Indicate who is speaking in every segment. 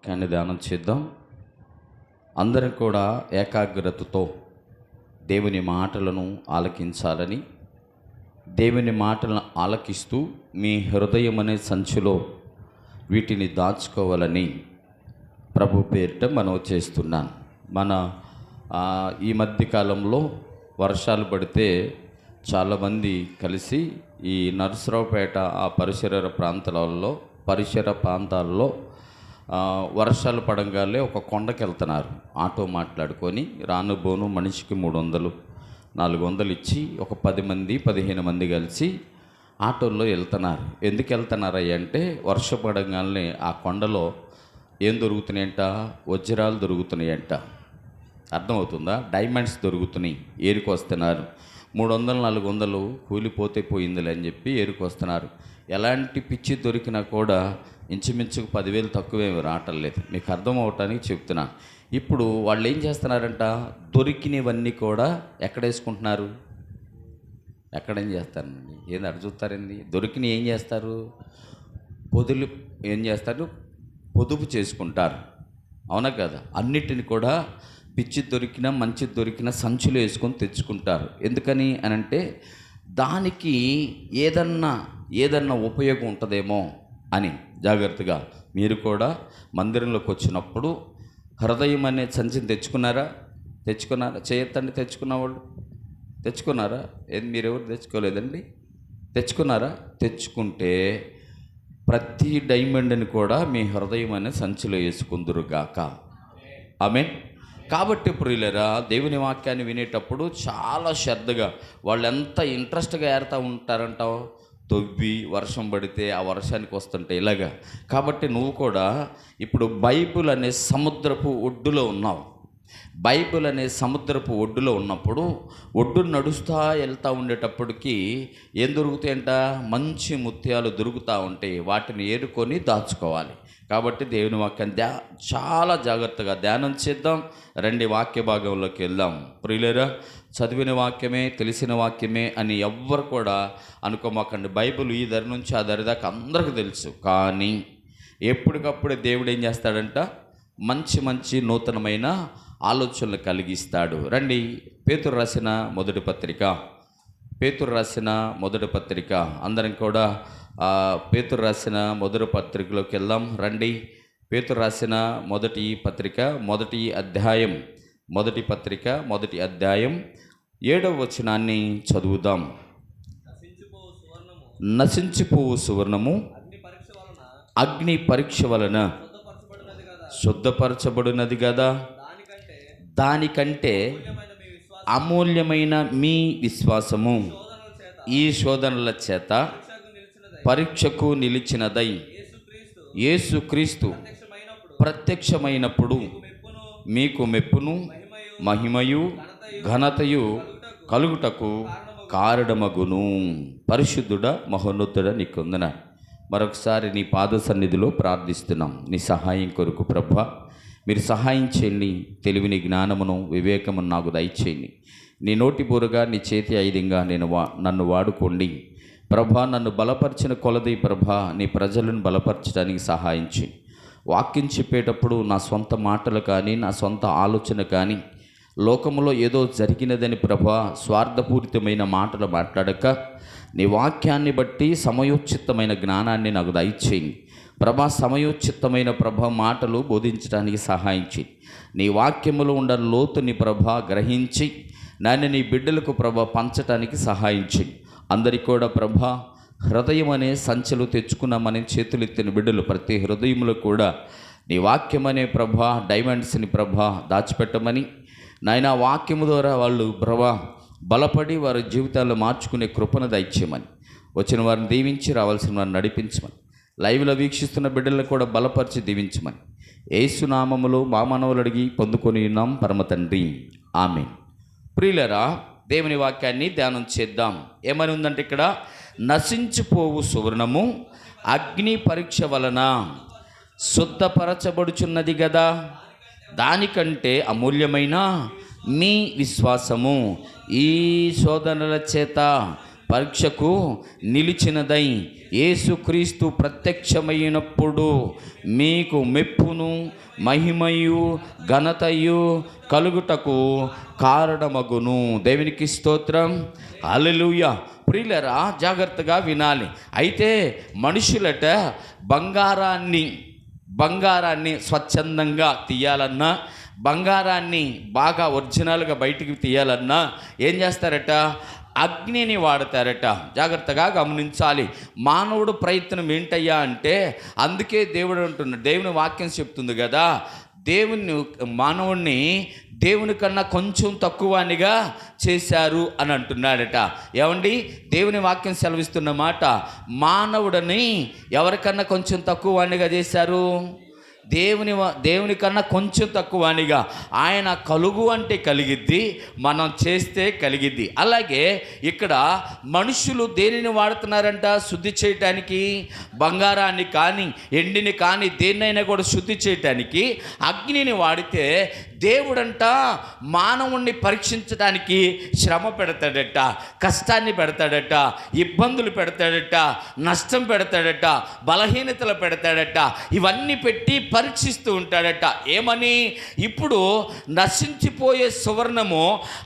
Speaker 1: వాక్యాన్ని ధ్యానం చేద్దాం. అందరం కూడా ఏకాగ్రతతో దేవుని మాటలను ఆలకించాలని, దేవుని మాటలను ఆలకిస్తూ మీ హృదయం అనే సంచిలో వీటిని దాచుకోవాలని ప్రభు పేరిట మనవి చేస్తున్నాను. మన ఈ మధ్యకాలంలో వర్షాలు పడితే చాలామంది కలిసి ఈ నరసరావుపేట ఆ పరిసర ప్రాంతాల్లో వర్షాలు పడంగానే ఒక కొండకి వెళ్తున్నారు. ఆటో మాట్లాడుకొని రానుబోను మనిషికి 300 400 ఇచ్చి ఒక 10 మంది 15 మంది కలిసి ఆటోల్లో వెళ్తున్నారు. ఎందుకు వెళ్తున్నారయ్య అంటే వర్షం పడంగానే ఆ కొండలో ఏం దొరుకుతున్నాయంట? వజ్రాలు దొరుకుతున్నాయంట. అర్థమవుతుందా? డైమండ్స్ దొరుకుతున్నాయి. ఏరుకు వస్తున్నారు. 300 400 కూలిపోతే పోయిందిలే అని చెప్పి ఏరుకు వస్తున్నారు. ఎలాంటి పిచ్చి దొరికినా కూడా ఇంచుమించుకు 10,000 తక్కువేమి రావటం లేదు. మీకు అర్థం అవటానికి చెప్తున్నాను. ఇప్పుడు వాళ్ళు ఏం చేస్తున్నారంట? దొరికినవన్నీ కూడా ఎక్కడ వేసుకుంటున్నారు? ఎక్కడేం చేస్తారండి? ఏది అడుగుతారండి? దొరికినవి ఏం చేస్తారు? ఏం చేస్తారు? పొదుపు చేసుకుంటారు. అవునా కదా? అన్నిటిని కూడా పిచ్చి దొరికినా మంచి దొరికినా సంచులు వేసుకొని తెచ్చుకుంటారు. ఎందుకని అనంటే దానికి ఏదన్నా ఉపయోగం ఉంటుందేమో అని. జాగ్రత్తగా మీరు కూడా మందిరంలోకి వచ్చినప్పుడు హృదయం అనే సంచిని తెచ్చుకున్నారా? చేయొద్దండి. తెచ్చుకున్నవాళ్ళు తెచ్చుకున్నారా? మీరెవరు తెచ్చుకోలేదండి? తెచ్చుకున్నారా? తెచ్చుకుంటే ప్రతి డైమండ్ని కూడా మీ హృదయం అనే సంచిలో వేసుకుందురుగాక. ఆమేన్. కాబట్టి ప్రియులారా, దేవుని వాక్యాన్ని వినేటప్పుడు చాలా శ్రద్ధగా, వాళ్ళు ఎంత ఇంట్రెస్ట్గా ఏరుతూ ఉంటారంటావు. తొవ్వి వర్షం పడితే ఆ వర్షానికి వస్తుంటే ఇలాగా. కాబట్టి నువ్వు కూడా ఇప్పుడు బైబిల్ అనే సముద్రపు ఒడ్డులో ఉన్నావు. బైబిల్ అనే సముద్రపు ఒడ్డులో ఉన్నప్పుడు ఒడ్డును నడుస్తూ వెళ్తూ ఉండేటప్పటికి ఏం దొరుకుతాయంట? మంచి ముత్యాలు దొరుకుతూ ఉంటాయి. వాటిని ఏరుకొని దాచుకోవాలి. కాబట్టి దేవుని వాక్యాన్ని చాలా జాగ్రత్తగా ధ్యానం చేద్దాం. రండి వాక్య భాగంలోకి వెళ్దాం. ప్రియులారా, చదివిన వాక్యమే తెలిసిన వాక్యమే అని ఎవ్వరు కూడా అనుకోమాకండి. బైబిల్ ఈ ధర నుంచి ఆ ధర దాకా అందరికీ తెలుసు. కానీ ఎప్పటికప్పుడే దేవుడు ఏం చేస్తాడంట? మంచి మంచి నూతనమైన ఆలోచనలు కలిగిస్తాడు. రండి పేతురు రాసిన మొదటి పత్రిక అందరం కూడా పేతురు రాసిన మొదటి పత్రికలోకి వెళ్దాం. రండి. పేతురు రాసిన మొదటి అధ్యాయం 7వ వచనాన్ని చదువుదాం. నశించిపోవు సువర్ణము అగ్ని పరీక్ష వలన శుద్ధపరచబడినది కదా. దానికంటే అమూల్యమైన మీ విశ్వాసము ఈ శోధనల చేత పరీక్షకు నిలిచినదై యేసుక్రీస్తు ప్రత్యక్షమైనప్పుడు మీకు మెప్పును మహిమయు ఘనతయు కలుగుటకు కారణమగును. పరిశుద్ధుడా మహోన్నతుడా నీకు వందనాలు. మరొకసారి నీ పాద సన్నిధిలో ప్రార్థిస్తున్నాం. నీ సహాయం కొరకు ప్రభా, మీరు సహాయం చేయండి. తెలివిని, జ్ఞానమును, వివేకమును నాకు దయచేయండి. నీ నోటి బూరగా, నీ చేతి ఆయుధంగా నన్ను వాడుకోండి ప్రభా. నన్ను బలపరిచిన కొలది ప్రభా, నీ ప్రజలను బలపరచడానికి సహాయం చేయండి. వాక్యం చెప్పేటప్పుడు నా సొంత మాటలు కానీ, నా సొంత ఆలోచన కానీ, లోకములో ఏదో జరిగినదని ప్రభా స్వార్థపూరితమైన మాటలు మాట్లాడక, నీ వాక్యాన్ని బట్టి సమయోచితమైన జ్ఞానాన్ని నాకు దయచేయండి ప్రభా. సమయోచితమైన ప్రభా మాటలు బోధించడానికి సహాయం చేయి. నీ వాక్యములో ఉన్న లోతుని ప్రభా గ్రహించి నాన్న నీ బిడ్డలకు ప్రభా పంచటానికి సహాయం చేయి. అందరికీ కూడా ప్రభా హృదయం అనే సంచలు తెచ్చుకున్నామని చేతులెత్తిన బిడ్డలు ప్రతి హృదయంలో కూడా నీ వాక్యం అనే ప్రభా డైమండ్స్ని ప్రభా దాచిపెట్టమని నాయన వాక్యము ద్వారా వాళ్ళు ప్రభా బలపడి వారి జీవితాల్లో మార్చుకునే కృపను దయచేయమని, వచ్చిన వారిని దీవించి రావాల్సిన వారిని నడిపించమని, లైవ్లో వీక్షిస్తున్న బిడ్డలను కూడా బలపరిచి దీవించమని యేసు నామములో మా మనవులు అడిగి పొందుకొని ఉన్నాం పరమ తండ్రి. ఆమేన్. ప్రియులారా, దేవుని వాక్యాన్ని ధ్యానం చేద్దాం. ఏమని ఉందంటే ఇక్కడ నశించిపోవు సువర్ణము అగ్ని పరీక్ష వలన శుద్ధపరచబడుచున్నది కదా. దానికంటే అమూల్యమైన మీ విశ్వాసము ఈ శోధనల చేత పరీక్షకు నిలిచినదై యేసుక్రీస్తు ప్రత్యక్షమైనప్పుడు మీకు మెప్పును మహిమయు ఘనతయు కలుగుటకు కారణమగును. దేవునికి స్తోత్రం. హల్లెలూయా. ప్రియులారా, జాగ్రత్తగా వినాలి. అయితే మనుషులట బంగారాన్ని స్వచ్ఛందంగా తీయాలన్నా, బంగారాన్ని బాగా ఒరిజినల్గా బయటికి తీయాలన్నా ఏం చేస్తారట? అగ్నిని వాడతారట. జాగ్రత్తగా గమనించాలి. మానవుడు ప్రయత్నం ఏంటయ్యా అంటే, అందుకే దేవుడు అంటున్నాడు, దేవుని వాక్యం చెప్తుంది కదా, మానవుణ్ణి దేవుని కన్నా కొంచెం తక్కువనిగా చేశారు అని అంటున్నాడట. ఏమండి, దేవుని వాక్యం సెలవిస్తున్న మాట, మానవుడిని ఎవరికన్నా కొంచెం తక్కువనిగా చేశారు? దేవుని కన్నా కొంచెం తక్కువనిగా. ఆయన కలుగు అంటే కలిగిద్ది, మనం చేస్తే కలిగిద్ది. అలాగే ఇక్కడ మనుషులు దేనిని వాడుతున్నారంట? శుద్ధి చేయటానికి బంగారాన్ని కానీ ఎండిని కానీ దేన్నైనా కూడా శుద్ధి చేయటానికి అగ్నిని వాడితే దేవుడంట మానవుణ్ణి పరీక్షించడానికి శ్రమ పెడతాడట, కష్టాన్ని పెడతాడట, ఇబ్బందులు పెడతాడట, నష్టం పెడతాడట, బలహీనతలు పెడతాడట. ఇవన్నీ పెట్టి పరీక్షిస్తూ ఉంటాడట. ఏమని? ఇప్పుడు నశించిపోయే సువర్ణము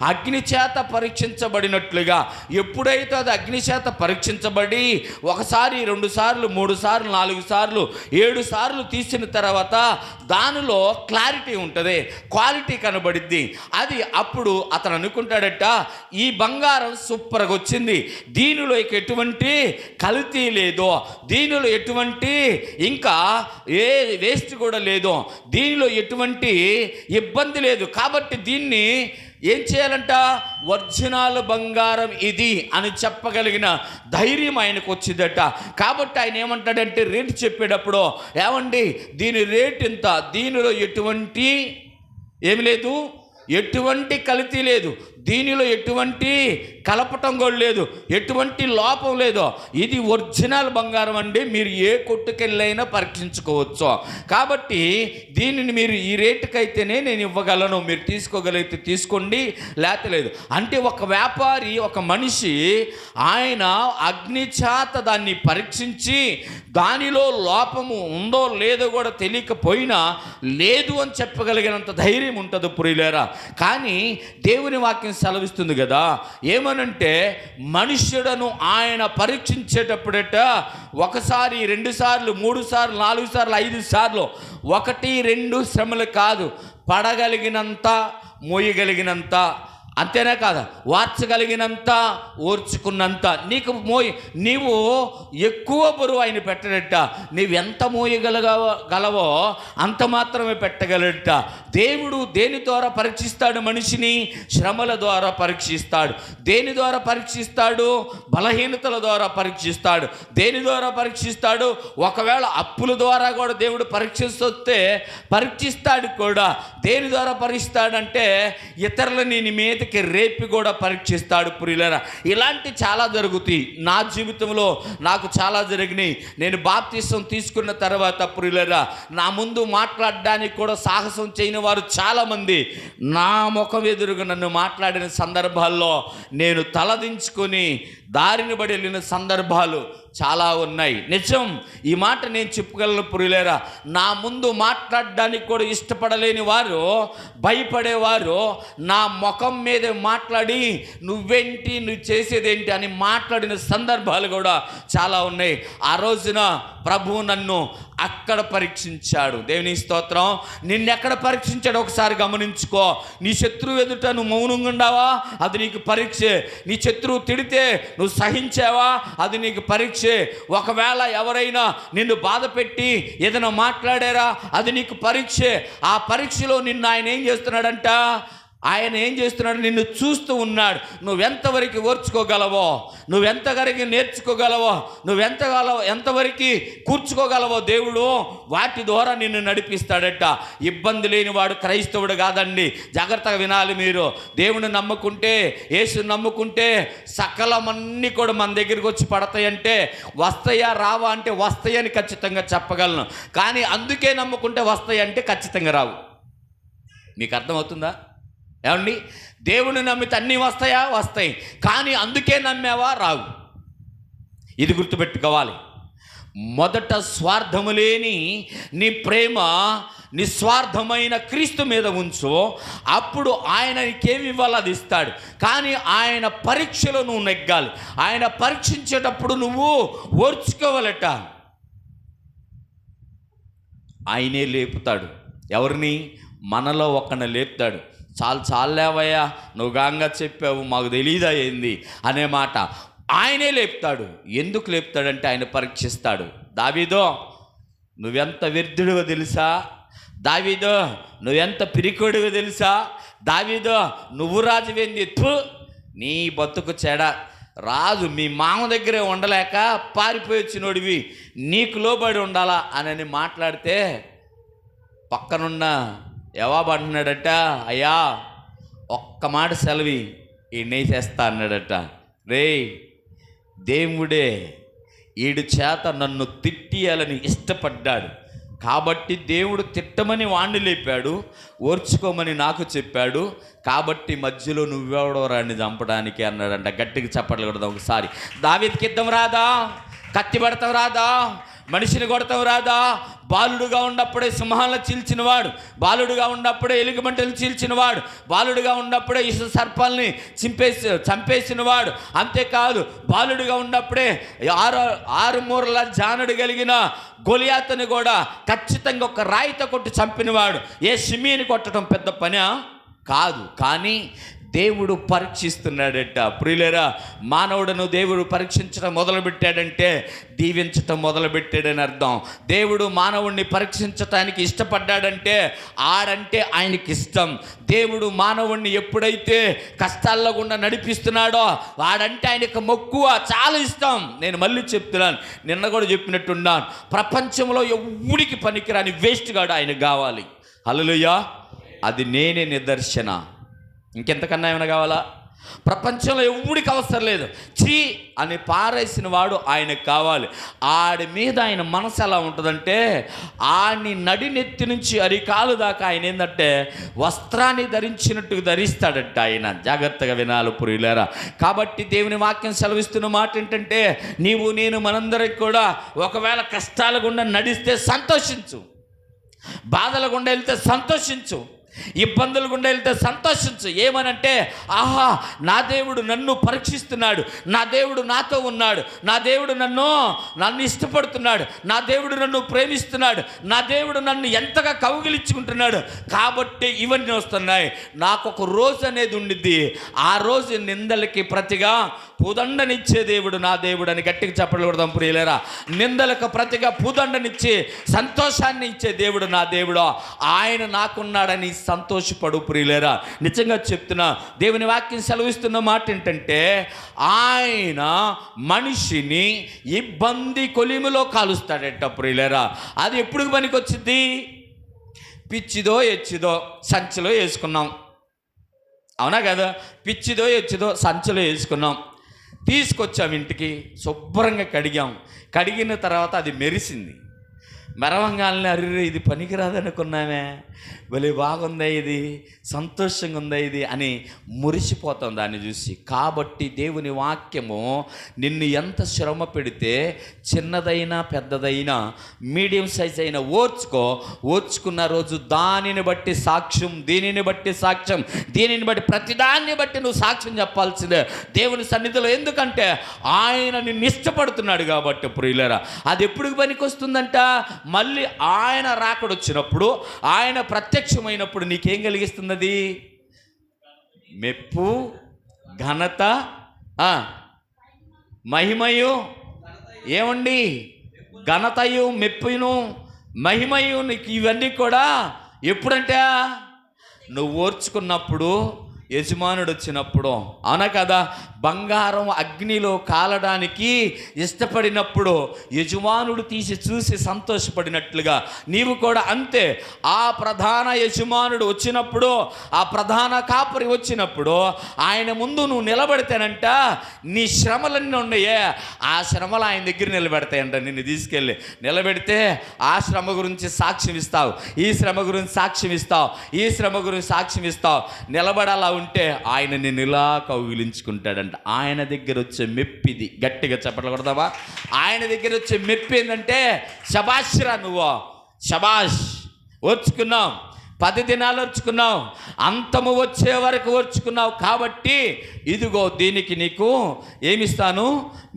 Speaker 1: అగ్ని చేత పరీక్షించబడినట్లుగా, ఎప్పుడైతే అది అగ్ని చేత పరీక్షించబడి 1 సారి 2 సార్లు 3 సార్లు 4 సార్లు 7 సార్లు తీసిన తర్వాత దానిలో క్లారిటీ ఉంటుంది, క్వాలిటీ కనబడిద్ది. అది అప్పుడు అతను అనుకుంటాడట, ఈ బంగారం సూపర్గా వచ్చింది, దీనిలో ఎటువంటి కల్తీ లేదు, దీనిలో ఎటువంటి ఇంకా ఏ వేస్ట్ కూడా లేదు, దీనిలో ఎటువంటి ఇబ్బంది లేదు, కాబట్టి దీన్ని ఏం చేయాలంట? ఒరిజినల్ బంగారం ఇది అని చెప్పగలిగిన ధైర్యం ఆయనకు వచ్చిందట. కాబట్టి ఆయన ఏమంటాడంటే, రేటు చెప్పేటప్పుడు, ఏమండి దీని రేట్ ఇంత, దీనిలో ఎటువంటి ఏమి లేదు, ఎటువంటి కల్తీ లేదు, దీనిలో ఎటువంటి కలపటం కూడా లేదు, ఎటువంటి లోపం లేదు, ఇది ఒరిజినల్ బంగారం అండి, మీరు ఏ కొట్టుకెళ్ళైనా పరీక్షించుకోవచ్చు, కాబట్టి దీనిని మీరు ఈ రేటుకైతేనే నేను ఇవ్వగలను, మీరు తీసుకోగలిగితే తీసుకోండి, లేతలేదు. అంటే ఒక వ్యాపారి, ఒక మనిషి, ఆయన అగ్ని చేత దాన్ని పరీక్షించి దానిలో లోపము ఉందో లేదో కూడా తెలియకపోయినా లేదు అని చెప్పగలిగినంత ధైర్యం ఉంటుంది ప్రియులారా. కానీ దేవుని వాక్యం సెలవిస్తుంది కదా, ఏమనంటే మనుష్యుడను ఆయన పరీక్షించేటప్పుడట 1 సారి 2 సార్లు 3 సార్లు 4 సార్లు 5 సార్లు 1 2 శ్రమలు కాదు, పడగలిగినంత, మోయగలిగినంత, అంతేనా కాదా, వార్చగలిగినంత, ఓర్చుకున్నంత. నీవు ఎక్కువ బరువు ఆయన పెట్టడట, నీవెంత మోయగలవో అంత మాత్రమే పెట్టగలట. దేవుడు దేని ద్వారా పరీక్షిస్తాడు మనిషిని? శ్రమల ద్వారా పరీక్షిస్తాడు. దేని ద్వారా పరీక్షిస్తాడు? బలహీనతల ద్వారా పరీక్షిస్తాడు. దేని ద్వారా పరీక్షిస్తాడు? ఒకవేళ అప్పుల ద్వారా కూడా దేవుడు పరీక్షిస్తే పరీక్షిస్తాడు కూడా. దేని ద్వారా పరీక్షిస్తాడంటే ఇతరులని నీ మీదకి రేపి కూడా పరీక్షిస్తాడు ప్రియులారా. ఇలాంటి చాలా జరుగుతాయి. నా జీవితంలో నాకు చాలా జరిగినాయి. నేను బాప్తిసం తీసుకున్న తర్వాత ప్రియులారా, నా ముందు మాట్లాడడానికి కూడా సాహసం చేయని వారు చాలామంది నా ముఖం ఎదురుగా నన్ను మాట్లాడిన సందర్భాల్లో నేను తలదించుకొని దారిని బడి వెళ్ళిన సందర్భాలు చాలా ఉన్నాయి. నిజం, ఈ మాట నేను చెప్పగలను ప్రియులారా. నా ముందు మాట్లాడడానికి కూడా ఇష్టపడలేని వారు, భయపడేవారు నా ముఖం మీదే మాట్లాడి నువ్వేంటి, నువ్వు చేసేదేంటి అని మాట్లాడిన సందర్భాలు కూడా చాలా ఉన్నాయి. ఆ రోజున ప్రభువు నన్ను అక్కడ పరీక్షించాడు. దేవుని స్తోత్రం. నిన్నెక్కడ పరీక్షించాడు ఒకసారి గమనించుకో. నీ శత్రువు ఎదుట నువ్వు మౌనంగా ఉండావా? అది నీకు పరీక్షే. నీ శత్రువు తిడితే నువ్వు సహించావా? అది నీకు పరీక్షే. ఒకవేళ ఎవరైనా నిన్ను బాధ పెట్టి ఏదైనా మాట్లాడారా? అది నీకు పరీక్షే. ఆ పరీక్షలో నిన్ను ఆయన ఏం చేస్తున్నాడంట? నిన్ను చూస్తూ ఉన్నాడు. నువ్వెంతవరకు ఓర్చుకోగలవో, నువ్వెంతవరకు నేర్చుకోగలవో, ఎంతవరకు కూర్చుకోగలవో దేవుడు వాటి ద్వారా నిన్ను నడిపిస్తాడట. ఇబ్బంది లేని వాడు క్రైస్తవుడు కాదండి. జాగ్రత్తగా వినాలి మీరు. దేవుని నమ్ముకుంటే, యేసుని నమ్ముకుంటే సకలమన్నీ కూడా మన దగ్గరికి వచ్చి పడతాయంటే, వస్తాయా రావా అంటే వస్తాయని ఖచ్చితంగా చెప్పగలను. కానీ అందుకే నమ్ముకుంటే వస్తాయంటే ఖచ్చితంగా రావు. మీకు అర్థమవుతుందా? ఏమండి, దేవుని నమ్మితే అన్నీ వస్తాయా? వస్తాయి. కానీ అందుకే నమ్మావా? రావు. ఇది గుర్తుపెట్టుకోవాలి. మొదట స్వార్థము లేని నీ ప్రేమ నిస్వార్థమైన క్రీస్తు మీద ఉంచు, అప్పుడు ఆయన నీకేమి ఇవ్వాలో అది ఇస్తాడు. కానీ ఆయన పరీక్షలో నువ్వు నెగ్గాలి. ఆయన పరీక్షించేటప్పుడు నువ్వు ఓర్చుకోవాలట. ఆయనే లేపుతాడు. ఎవరిని? మనలో ఒకరిని లేపుతాడు. చాలేవయ్యా, నువ్వు గాంగా చెప్పావు, మాకు తెలీదా ఏంది అనే మాట. ఆయనే లేపుతాడు. ఎందుకు లేపుతాడంటే ఆయన పరీక్షిస్తాడు. దావీదో, నువ్వెంత వ్యర్థుడివో తెలుసా? దావీదో, నువ్వెంత పిరికోడివో తెలుసా? దావీదో, నువ్వు రాజువేంది? నీ బతుకు చెడ. రాజు మీ మామ దగ్గరే ఉండలేక పారిపోయి వచ్చినోడివి, నీకు లోబడి ఉండాలా అని మాట్లాడితే పక్కనున్న యవాబు అంటున్నాడట, అయ్యా ఒక్క మాట సెలవి ఈయనేసేస్తా అన్నాడట. రే, దేవుడే ఈడు చేత నన్ను తిట్టియాలని ఇష్టపడ్డాడు కాబట్టి దేవుడు తిట్టమని వాణ్ణి లేపాడు, ఓర్చుకోమని నాకు చెప్పాడు. కాబట్టి మధ్యలో నువ్వెవడో రాన్ని చంపడానికి అన్నాడంట. గట్టిగా చప్పట్లు కొడదాం ఒకసారి. దావీదుకి యుద్ధం రాదా? కత్తి పడతాం రాదా? మనిషిని కొడతాం రాదా? బాలుడుగా ఉన్నప్పుడే సింహాలను చీల్చినవాడు, బాలుడుగా ఉన్నప్పుడే ఎలుగుబంటలు చీల్చినవాడు, బాలుడుగా ఉన్నప్పుడే ఇసు సర్పాలని చంపేసినవాడు. అంతేకాదు, బాలుడుగా ఉన్నప్పుడే 6 మూరల జానుడు కలిగిన గొలియాతుని కూడా ఖచ్చితంగా ఒక రాయితో కొట్టి చంపినవాడు. ఏ షిమీని కొట్టడం పెద్ద పనా? కాదు. కానీ దేవుడు పరీక్షిస్తున్నాడట. ప్రియులారా, మానవుడును దేవుడు పరీక్షించడం మొదలుపెట్టాడంటే దీవించటం మొదలుపెట్టాడని అర్థం. దేవుడు మానవుడిని పరీక్షించటానికి ఇష్టపడ్డాడంటే ఆడంటే ఆయనకి ఇష్టం. దేవుడు మానవుడిని ఎప్పుడైతే కష్టాల్లో గుండా నడిపిస్తున్నాడో వాడంటే ఆయనకు మక్కువ, చాలా ఇష్టం. నేను మళ్ళీ చెప్తున్నాను, నిన్న కూడా చెప్పినట్టున్నాను, ప్రపంచంలో ఎవడికి పనికిరాని వేస్ట్ గాడు ఆయనకు కావాలి. హల్లెలూయా. అది నేనే నిదర్శన. ఇంకెంతకన్నా ఏమైనా కావాలా? ప్రపంచంలో ఎవడికి అవసరం లేదు. చీ అని పారేసిన వాడు ఆయనకు కావాలి. ఆడి మీద ఆయన మనసు ఎలా ఉంటుందంటే, ఆడిని నడినెత్తి నుంచి అరికాలు దాకా ఆయన ఏంటంటే వస్త్రాన్ని ధరించినట్టు ధరిస్తాడట ఆయన. జాగ్రత్తగా వినాలి ప్రియులారా. కాబట్టి దేవుని వాక్యం సెలవిస్తున్న మాట ఏంటంటే, నీవు నేను మనందరికి కూడా ఒకవేళ కష్టాల గుండా నడిస్తే సంతోషించు, బాధల గుండా వెళ్తే సంతోషించు, ఇబ్బందులు గుండా వెళ్తే సంతోషించు. ఏమనంటే, ఆహా, నా దేవుడు నన్ను పరీక్షిస్తున్నాడు, నా దేవుడు నాతో ఉన్నాడు, నా దేవుడు నన్ను ఇష్టపడుతున్నాడు, నా దేవుడు నన్ను ప్రేమిస్తున్నాడు, నా దేవుడు నన్ను ఎంతగా కౌగిలించుకుంటున్నాడు. కాబట్టి ఇవన్నీ వస్తున్నాయి. నాకు ఒక రోజు అనేది ఉండిద్ది. ఆ రోజు నిందలకి ప్రతిగా పూదండనిచ్చే దేవుడు నా దేవుడు అని గట్టిగా చెప్పలు కొడదాం ప్రియులారా. నిందలకు ప్రతిగా పూదండనిచ్చి సంతోషాన్ని ఇచ్చే దేవుడు నా దేవుడు. ఆయన నాకున్నాడని సంతోషపడు ప్రియులారా. నిజంగా చెప్తున్నా, దేవుని వాక్యం సెలవిస్తున్న మాట ఏంటంటే, ఆయన మనిషిని ఇబ్బంది కొలిమిలో కాలుస్తాడట ప్రియులారా. అది ఎప్పుడు పనికి వచ్చింది? పిచ్చిదో ఎచ్చిదో సంచిలో వేసుకున్నాం, అవునా కదా? పిచ్చిదో ఎచ్చిదో సంచిలో వేసుకున్నాం, తీసుకొచ్చాం ఇంటికి, శుభ్రంగా కడిగిన తర్వాత అది మెరిసింది. మెరవంగానే అర్రే ఇది పనికిరాదనుకున్నామే, భలే బాగుందా, ఇది సంతోషంగా ఉందా ఇది అని మురిసిపోతాం దాన్ని చూసి. కాబట్టి దేవుని వాక్యము నిన్ను ఎంత శ్రమ పెడితే, చిన్నదైనా పెద్దదైనా మీడియం సైజ్ అయినా ఓర్చుకున్న రోజు దానిని బట్టి సాక్ష్యం, దీనిని బట్టి సాక్ష్యం, దీనిని బట్టి ప్రతిదాన్ని బట్టి నువ్వు సాక్ష్యం చెప్పాల్సిందే దేవుని సన్నిధిలో. ఎందుకంటే ఆయన నిన్ను ఇష్టపడుతున్నాడు కాబట్టి ప్రియులారా. అది ఎప్పుడు పనికి వస్తుందంట? మళ్ళీ ఆయన రాకడొచ్చినప్పుడు, ఆయన ప్రత్యక్షమైనప్పుడు నీకేం కలిగిస్తుంది? అది మెప్పు, ఘనత, మహిమయు. ఏమండి? ఘనతయు, మెప్పును, మహిమయు నీకు ఇవన్నీ కూడా ఎప్పుడంటే నువ్వు ఓర్చుకున్నప్పుడు, యజమానుడు వచ్చినప్పుడు, అవునా కదా, బంగారం అగ్నిలో కాలడానికి ఇష్టపడినప్పుడు యజమానుడు తీసి చూసి సంతోషపడినట్లుగా నీవు కూడా అంతే. ఆ ప్రధాన యజమానుడు వచ్చినప్పుడు, ఆ ప్రధాన కాపరి వచ్చినప్పుడు ఆయన ముందు నువ్వు నిలబడితేనంట నీ శ్రమలన్నీ ఉన్నాయే, ఆ శ్రమలు ఆయన దగ్గర నిలబెడతాయంట. నిన్ను తీసుకెళ్ళి నిలబెడితే ఆ శ్రమ గురించి సాక్ష్యం ఇస్తావు, ఈ శ్రమ గురించి సాక్ష్యం ఇస్తావు, ఈ శ్రమ గురించి సాక్ష్యం ఇస్తావు. నిలబడాలా ఉంటే ఆయన నిన్ను ఇలా కౌగిలించుకుంటాడంట. ఆయన దగ్గర వచ్చే మెప్పిది, గట్టిగా చెప్పట్లు కొడతావా? ఆయన దగ్గర వచ్చే మెప్పి ఏంటంటే, శబాష్రా, నువ్వు శబాష్, ఓర్చుకున్నావు, 10 దినాలు ఓర్చుకున్నావు, అంతము వచ్చే వరకు ఓర్చుకున్నావు, కాబట్టి ఇదిగో దీనికి నీకు ఏమిస్తాను,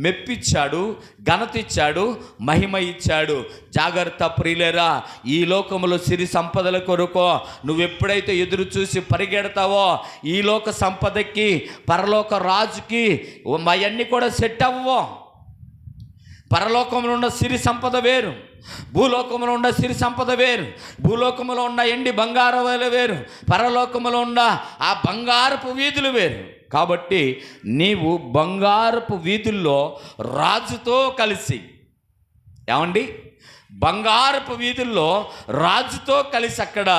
Speaker 1: మెప్పిచ్చాడు, ఘనత ఇచ్చాడు, మహిమ ఇచ్చాడు. జాగ్రత్త ప్రియులేరా, ఈ లోకములో సిరి సంపదల కొరకు నువ్వు ఎప్పుడైతే ఎదురు చూసి పరిగెడతావో, ఈ లోక సంపదకి, పరలోక రాజుకి అవన్నీ కూడా సెట్ అవ్వవు. పరలోకంలో ఉన్న సిరి సంపద వేరు, భూలోకంలో ఉన్న సిరి సంపద వేరు. భూలోకంలో ఉన్న ఎండి బంగారాలు వేరు, పరలోకంలో ఉన్న ఆ బంగారపు వీధులు వేరు. కాబట్టి నీవు బంగారపు వీధుల్లో రాజుతో కలిసి, ఏమండి, బంగారపు వీధుల్లో రాజుతో కలిసి అక్కడ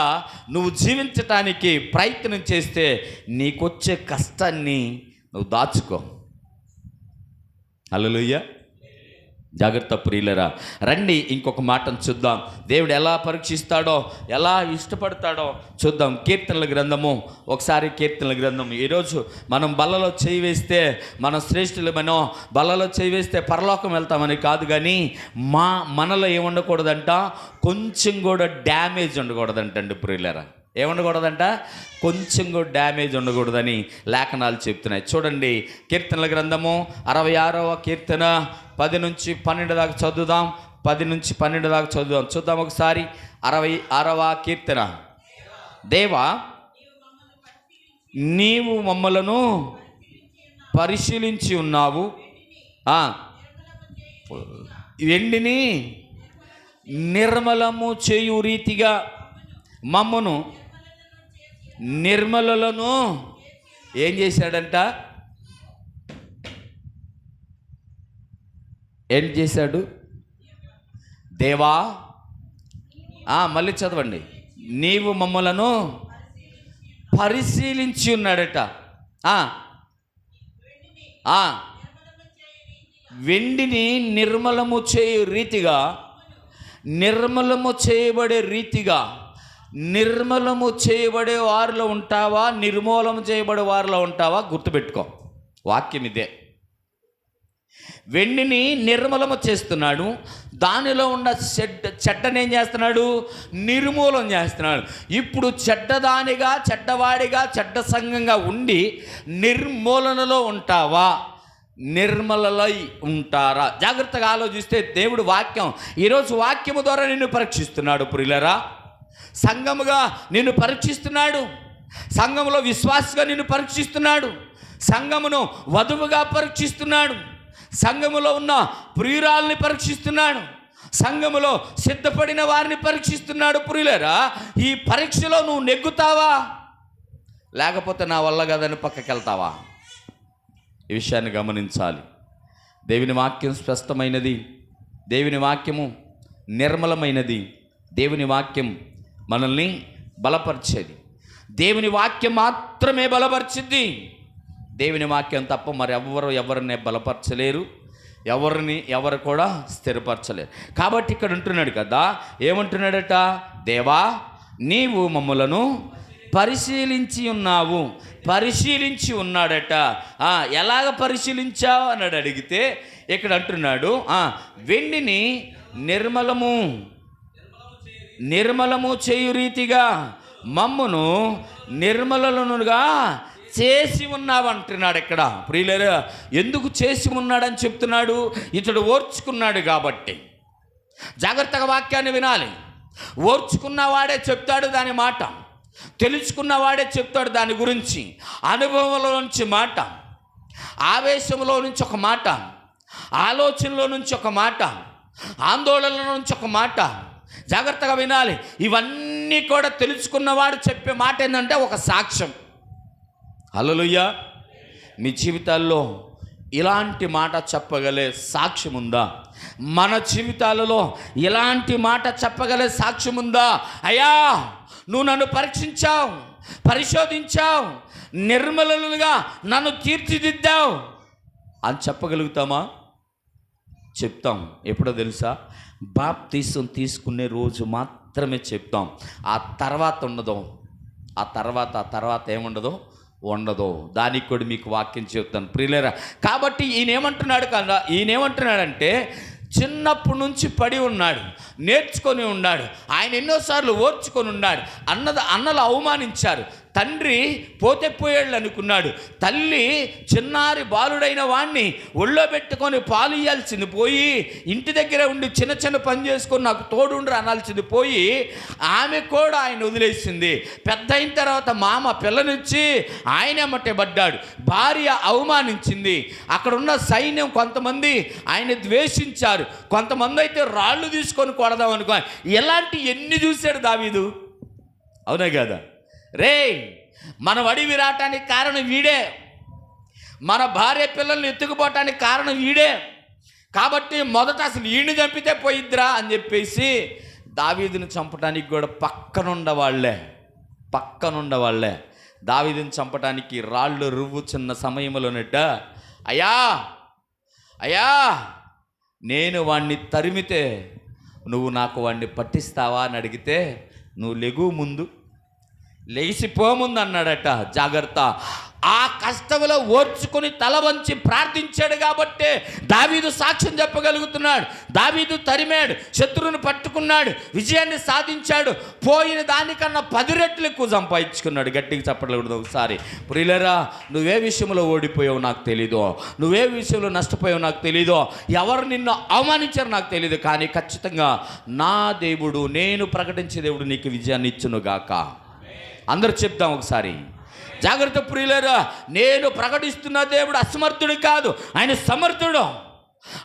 Speaker 1: నువ్వు జీవించటానికి ప్రయత్నం చేస్తే నీకొచ్చే కష్టాన్ని నువ్వు దాచుకో. హల్లెలూయా. జాగ్రత్త ప్రియులరా, రండి ఇంకొక మాటను చూద్దాం. దేవుడు ఎలా పరీక్షిస్తాడో, ఎలా ఇష్టపడతాడో చూద్దాం. కీర్తనల గ్రంథము, ఒకసారి కీర్తనల గ్రంథం. ఈరోజు మనం బల్లలో చేయి వేస్తే మనం శ్రేష్ఠులమనో, బల్లలో చేయి వేస్తే పరలోకం వెళ్తామని కాదు, కానీ మనలో ఏముండకూడదంట, కొంచెం కూడా డ్యామేజ్ ఉండకూడదంటండి ప్రియులరా. ఏముండకూడదంట, కొంచెం కూడా డ్యామేజ్ ఉండకూడదని లేఖనాలు చెప్తున్నాయి. చూడండి, కీర్తనల గ్రంథము 66వ కీర్తన 10 నుంచి 12 దాకా చదువుదాం. 10 నుంచి 12 దాకా చదువుదాం. చూద్దాం ఒకసారి. 66వ కీర్తన. దేవా, నీవు మమ్మలను పరిశీలించి ఉన్నావు, వెండిని నిర్మలము చేయు రీతిగా మమ్మను నిర్మలను ఏం చేశాడంట, ఏం చేశాడు? దేవా, మళ్ళీ చదవండి. నీవు మమ్మలను పరిశీలించి ఉన్నాడట. వెండిని నిర్మలము చేయు రీతిగా, నిర్మలము చేయబడే రీతిగా. నిర్మలము చేయబడే వారిలో ఉంటావా, నిర్మూలము చేయబడే వారిలో ఉంటావా? గుర్తుపెట్టుకో, వాక్యం ఇదే. వెండిని నిర్మలము చేస్తున్నాడు, దానిలో ఉన్న చెడ్డని ఏం చేస్తున్నాడు? నిర్మూలన చేస్తున్నాడు. ఇప్పుడు చెడ్డదానిగా, చెడ్డవాడిగా, చెడ్డ సంఘంగా ఉండి నిర్మూలనలో ఉంటావా, నిర్మలలో ఉంటారా? జాగ్రత్తగా ఆలోచిస్తే దేవుడు వాక్యం, ఈరోజు వాక్యము ద్వారా నిన్ను పరీక్షిస్తున్నాడు ప్రియులరా. సంఘముగా నిన్ను పరీక్షిస్తున్నాడు, సంఘములో విశ్వాసగా నిన్ను పరీక్షిస్తున్నాడు, సంఘమును వధువుగా పరీక్షిస్తున్నాడు, సంఘములో ఉన్న ప్రియురాల్ని పరీక్షిస్తున్నాడు, సంఘములో సిద్ధపడిన వారిని పరీక్షిస్తున్నాడు. ప్రియులరా, ఈ పరీక్షలో నువ్వు నెగ్గుతావా, లేకపోతే నా వల్ల కదని పక్కకి వెళ్తావా? ఈ విషయాన్ని గమనించాలి. దేవుని వాక్యం స్పష్టమైనది, దేవుని వాక్యము నిర్మలమైనది, దేవుని వాక్యం మనల్ని బలపరిచేది. దేవుని వాక్యం మాత్రమే బలపరిచింది. దేవుని వాక్యం తప్ప మరి ఎవరిని బలపరచలేరు, ఎవరు కూడా స్థిరపరచలేరు. కాబట్టి ఇక్కడ ఉంటున్నాడు కదా, ఏమంటున్నాడట? దేవా, నీవు మమ్మలను పరిశీలించి ఉన్నావు. పరిశీలించి ఉన్నాడట. ఎలాగ పరిశీలించావు అన్నాడు అడిగితే, ఇక్కడ అంటున్నాడు, వెండిని నిర్మలము చేయు రీతిగా మమ్మును నిర్మలనుగా చేసి ఉన్నావు అంటున్నాడు. ఇక్కడ ప్రియులరా, ఎందుకు చేసి ఉన్నాడని చెప్తున్నాడు? ఇతడు ఓర్చుకున్నాడు కాబట్టి. జాగ్రత్తగా వాక్యాన్ని వినాలి. ఓర్చుకున్నవాడే చెప్తాడు దాని మాట, తెలుసుకున్నవాడే చెప్తాడు దాని గురించి. అనుభవంలో నుంచి మాట, ఆవేశంలో నుంచి ఒక మాట, ఆలోచనలో నుంచి ఒక మాట, ఆందోళనలో నుంచి ఒక మాట. జాగ్రత్తగా వినాలి. ఇవన్నీ కూడా తెలుసుకున్నవాడు చెప్పే మాట ఏంటంటే ఒక సాక్ష్యం. హల్లెలూయా. మీ జీవితాల్లో ఇలాంటి మాట చెప్పగలే సాక్ష్యం ఉందా? మన జీవితాలలో ఇలాంటి మాట చెప్పగలే సాక్ష్యం ఉందా? అయ్యా, నువ్వు నన్ను పరీక్షించావు, పరిశోధించావు, నిర్మలుగా నన్ను తీర్చిదిద్దావు అని చెప్పగలుగుతామా? చెప్తాం. ఎప్పుడో తెలుసా? బాప్తీసం తీసుకునే రోజు మాత్రమే చెప్తాం. ఆ తర్వాత ఉండదు. ఆ తర్వాత ఏముండదు? ఉండదు. దానికి కూడా మీకు వాక్యం చెప్తాను ప్రియులారా. కాబట్టి ఈయనేమంటున్నాడంటే చిన్నప్పటి నుంచి పడి ఉన్నాడు, నేర్చుకొని ఉన్నాడు. ఆయన ఎన్నోసార్లు ఓర్చుకొని ఉన్నాడు. అన్నలు అవమానించారు. తండ్రి పోతే పోయేళ్ళు అనుకున్నాడు. తల్లి చిన్నారి బాలుడైన వాణ్ణి ఒళ్ళో పెట్టుకొని పాలు ఇయ్యాల్సింది పోయి, ఇంటి దగ్గర ఉండి చిన్న చిన్న పని చేసుకొని నాకు తోడుండ్రు అనాల్సింది పోయి, ఆమె కూడా ఆయన వదిలేసింది. పెద్ద అయిన తర్వాత మామ పిల్లనిచ్చి ఆయనమ్మటే పడ్డాడు. భార్య అవమానించింది. అక్కడ ఉన్న సైన్యం కొంతమంది ఆయన ద్వేషించారు, కొంతమంది అయితే రాళ్ళు తీసుకొని కొడదాం అనుకో. ఎలాంటి ఎన్ని చూశాడు దావీదు, అవునా కదా? మన వడివి రావటానికి కారణం వీడే, మన భార్య పిల్లల్ని ఎత్తుకుపోవటానికి కారణం వీడే. కాబట్టి మొదట అసలు ఈయన్ని చంపితే పోయిద్దిరా అని చెప్పేసి దావీదుని చంపటానికి కూడా పక్కనుండవాళ్లే దావీదుని చంపటానికి రాళ్ళు రువ్వుచున్న సమయంలోనట, అయ్యా నేను వాణ్ణి తరిమితే నువ్వు నాకు వాణ్ణి పట్టిస్తావా అని అడిగితే, నువ్వు లేచిపోముందు అన్నాడట. జాగ్రత్త. ఆ కష్టంలో ఓర్చుకొని తల వంచి ప్రార్థించాడు కాబట్టే దావీదు సాక్ష్యం చెప్పగలుగుతున్నాడు. దావీదు తరిమాడు, శత్రువుని పట్టుకున్నాడు, విజయాన్ని సాధించాడు. పోయిన దానికన్నా 10 రెట్లు ఎక్కువ సంపాదించుకున్నాడు. గట్టిగా చెప్పలేదు ఒకసారి. ప్రియులారా, నువ్వే విషయంలో ఓడిపోయావు నాకు తెలీదు, నువ్వే విషయంలో నష్టపోయావు నాకు తెలీదు, ఎవరు నిన్ను అవమానించారు నాకు తెలీదు, కానీ ఖచ్చితంగా నా దేవుడు, నేను ప్రకటించే దేవుడు నీకు విజయాన్ని ఇచ్చునుగాక. అందరూ చెప్తాం ఒకసారి. జాగ్రత్త ప్రియులారా, నేను ప్రకటిస్తున్న దేవుడు అసమర్థుడు కాదు, ఆయన సమర్థుడు.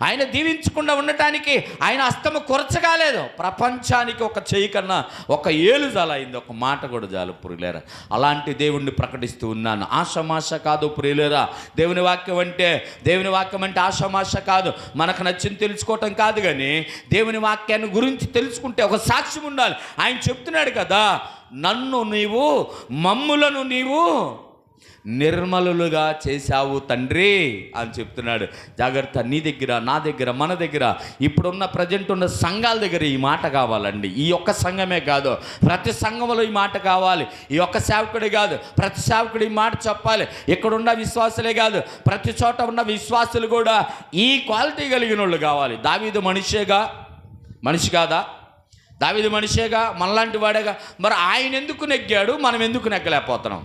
Speaker 1: ఆయన దీవించకుండా ఉండటానికి ఆయన హస్తము కొరచగాలేదు. ప్రపంచానికి ఒక చెయ్యి కన్నా ఒక ఏలు చాలు అయింది, ఒక మాట కూడా చాలు ప్రియులారా. అలాంటి దేవుణ్ణి ప్రకటిస్తూ ఉన్నాను. ఆషామాష కాదు ప్రియులారా. దేవుని వాక్యం అంటే ఆషామాష కాదు, మనకు నచ్చింది తెలుసుకోవటం కాదు. కానీ దేవుని వాక్యాన్ని గురించి తెలుసుకుంటే ఒక సాక్ష్యం ఉండాలి. ఆయన చెప్తున్నాడు కదా, మమ్ములను నీవు నిర్మలులుగా చేశావు తండ్రి అని చెప్తున్నాడు. జాగ్రత్త. నీ దగ్గర, నా దగ్గర, మన దగ్గర, ఇప్పుడున్న ప్రజెంట్ ఉన్న సంఘాల దగ్గర ఈ మాట కావాలండి. ఈ ఒక్క సంఘమే కాదు, ప్రతి సంఘంలో ఈ మాట కావాలి. ఈ ఒక్క సేవకుడే కాదు, ప్రతి సేవకుడు ఈ మాట చెప్పాలి. ఇక్కడున్న విశ్వాసులే కాదు, ప్రతి చోట ఉన్న విశ్వాసులు కూడా ఈ క్వాలిటీ కలిగిన వాళ్ళు కావాలి. దావీదు మనిషి కాదా? దావీదు మనిషేగా, మనలాంటి వాడేగా. మరి ఆయన ఎందుకు నెగ్గాడు, మనం ఎందుకు నెగ్గలేకపోతున్నాం?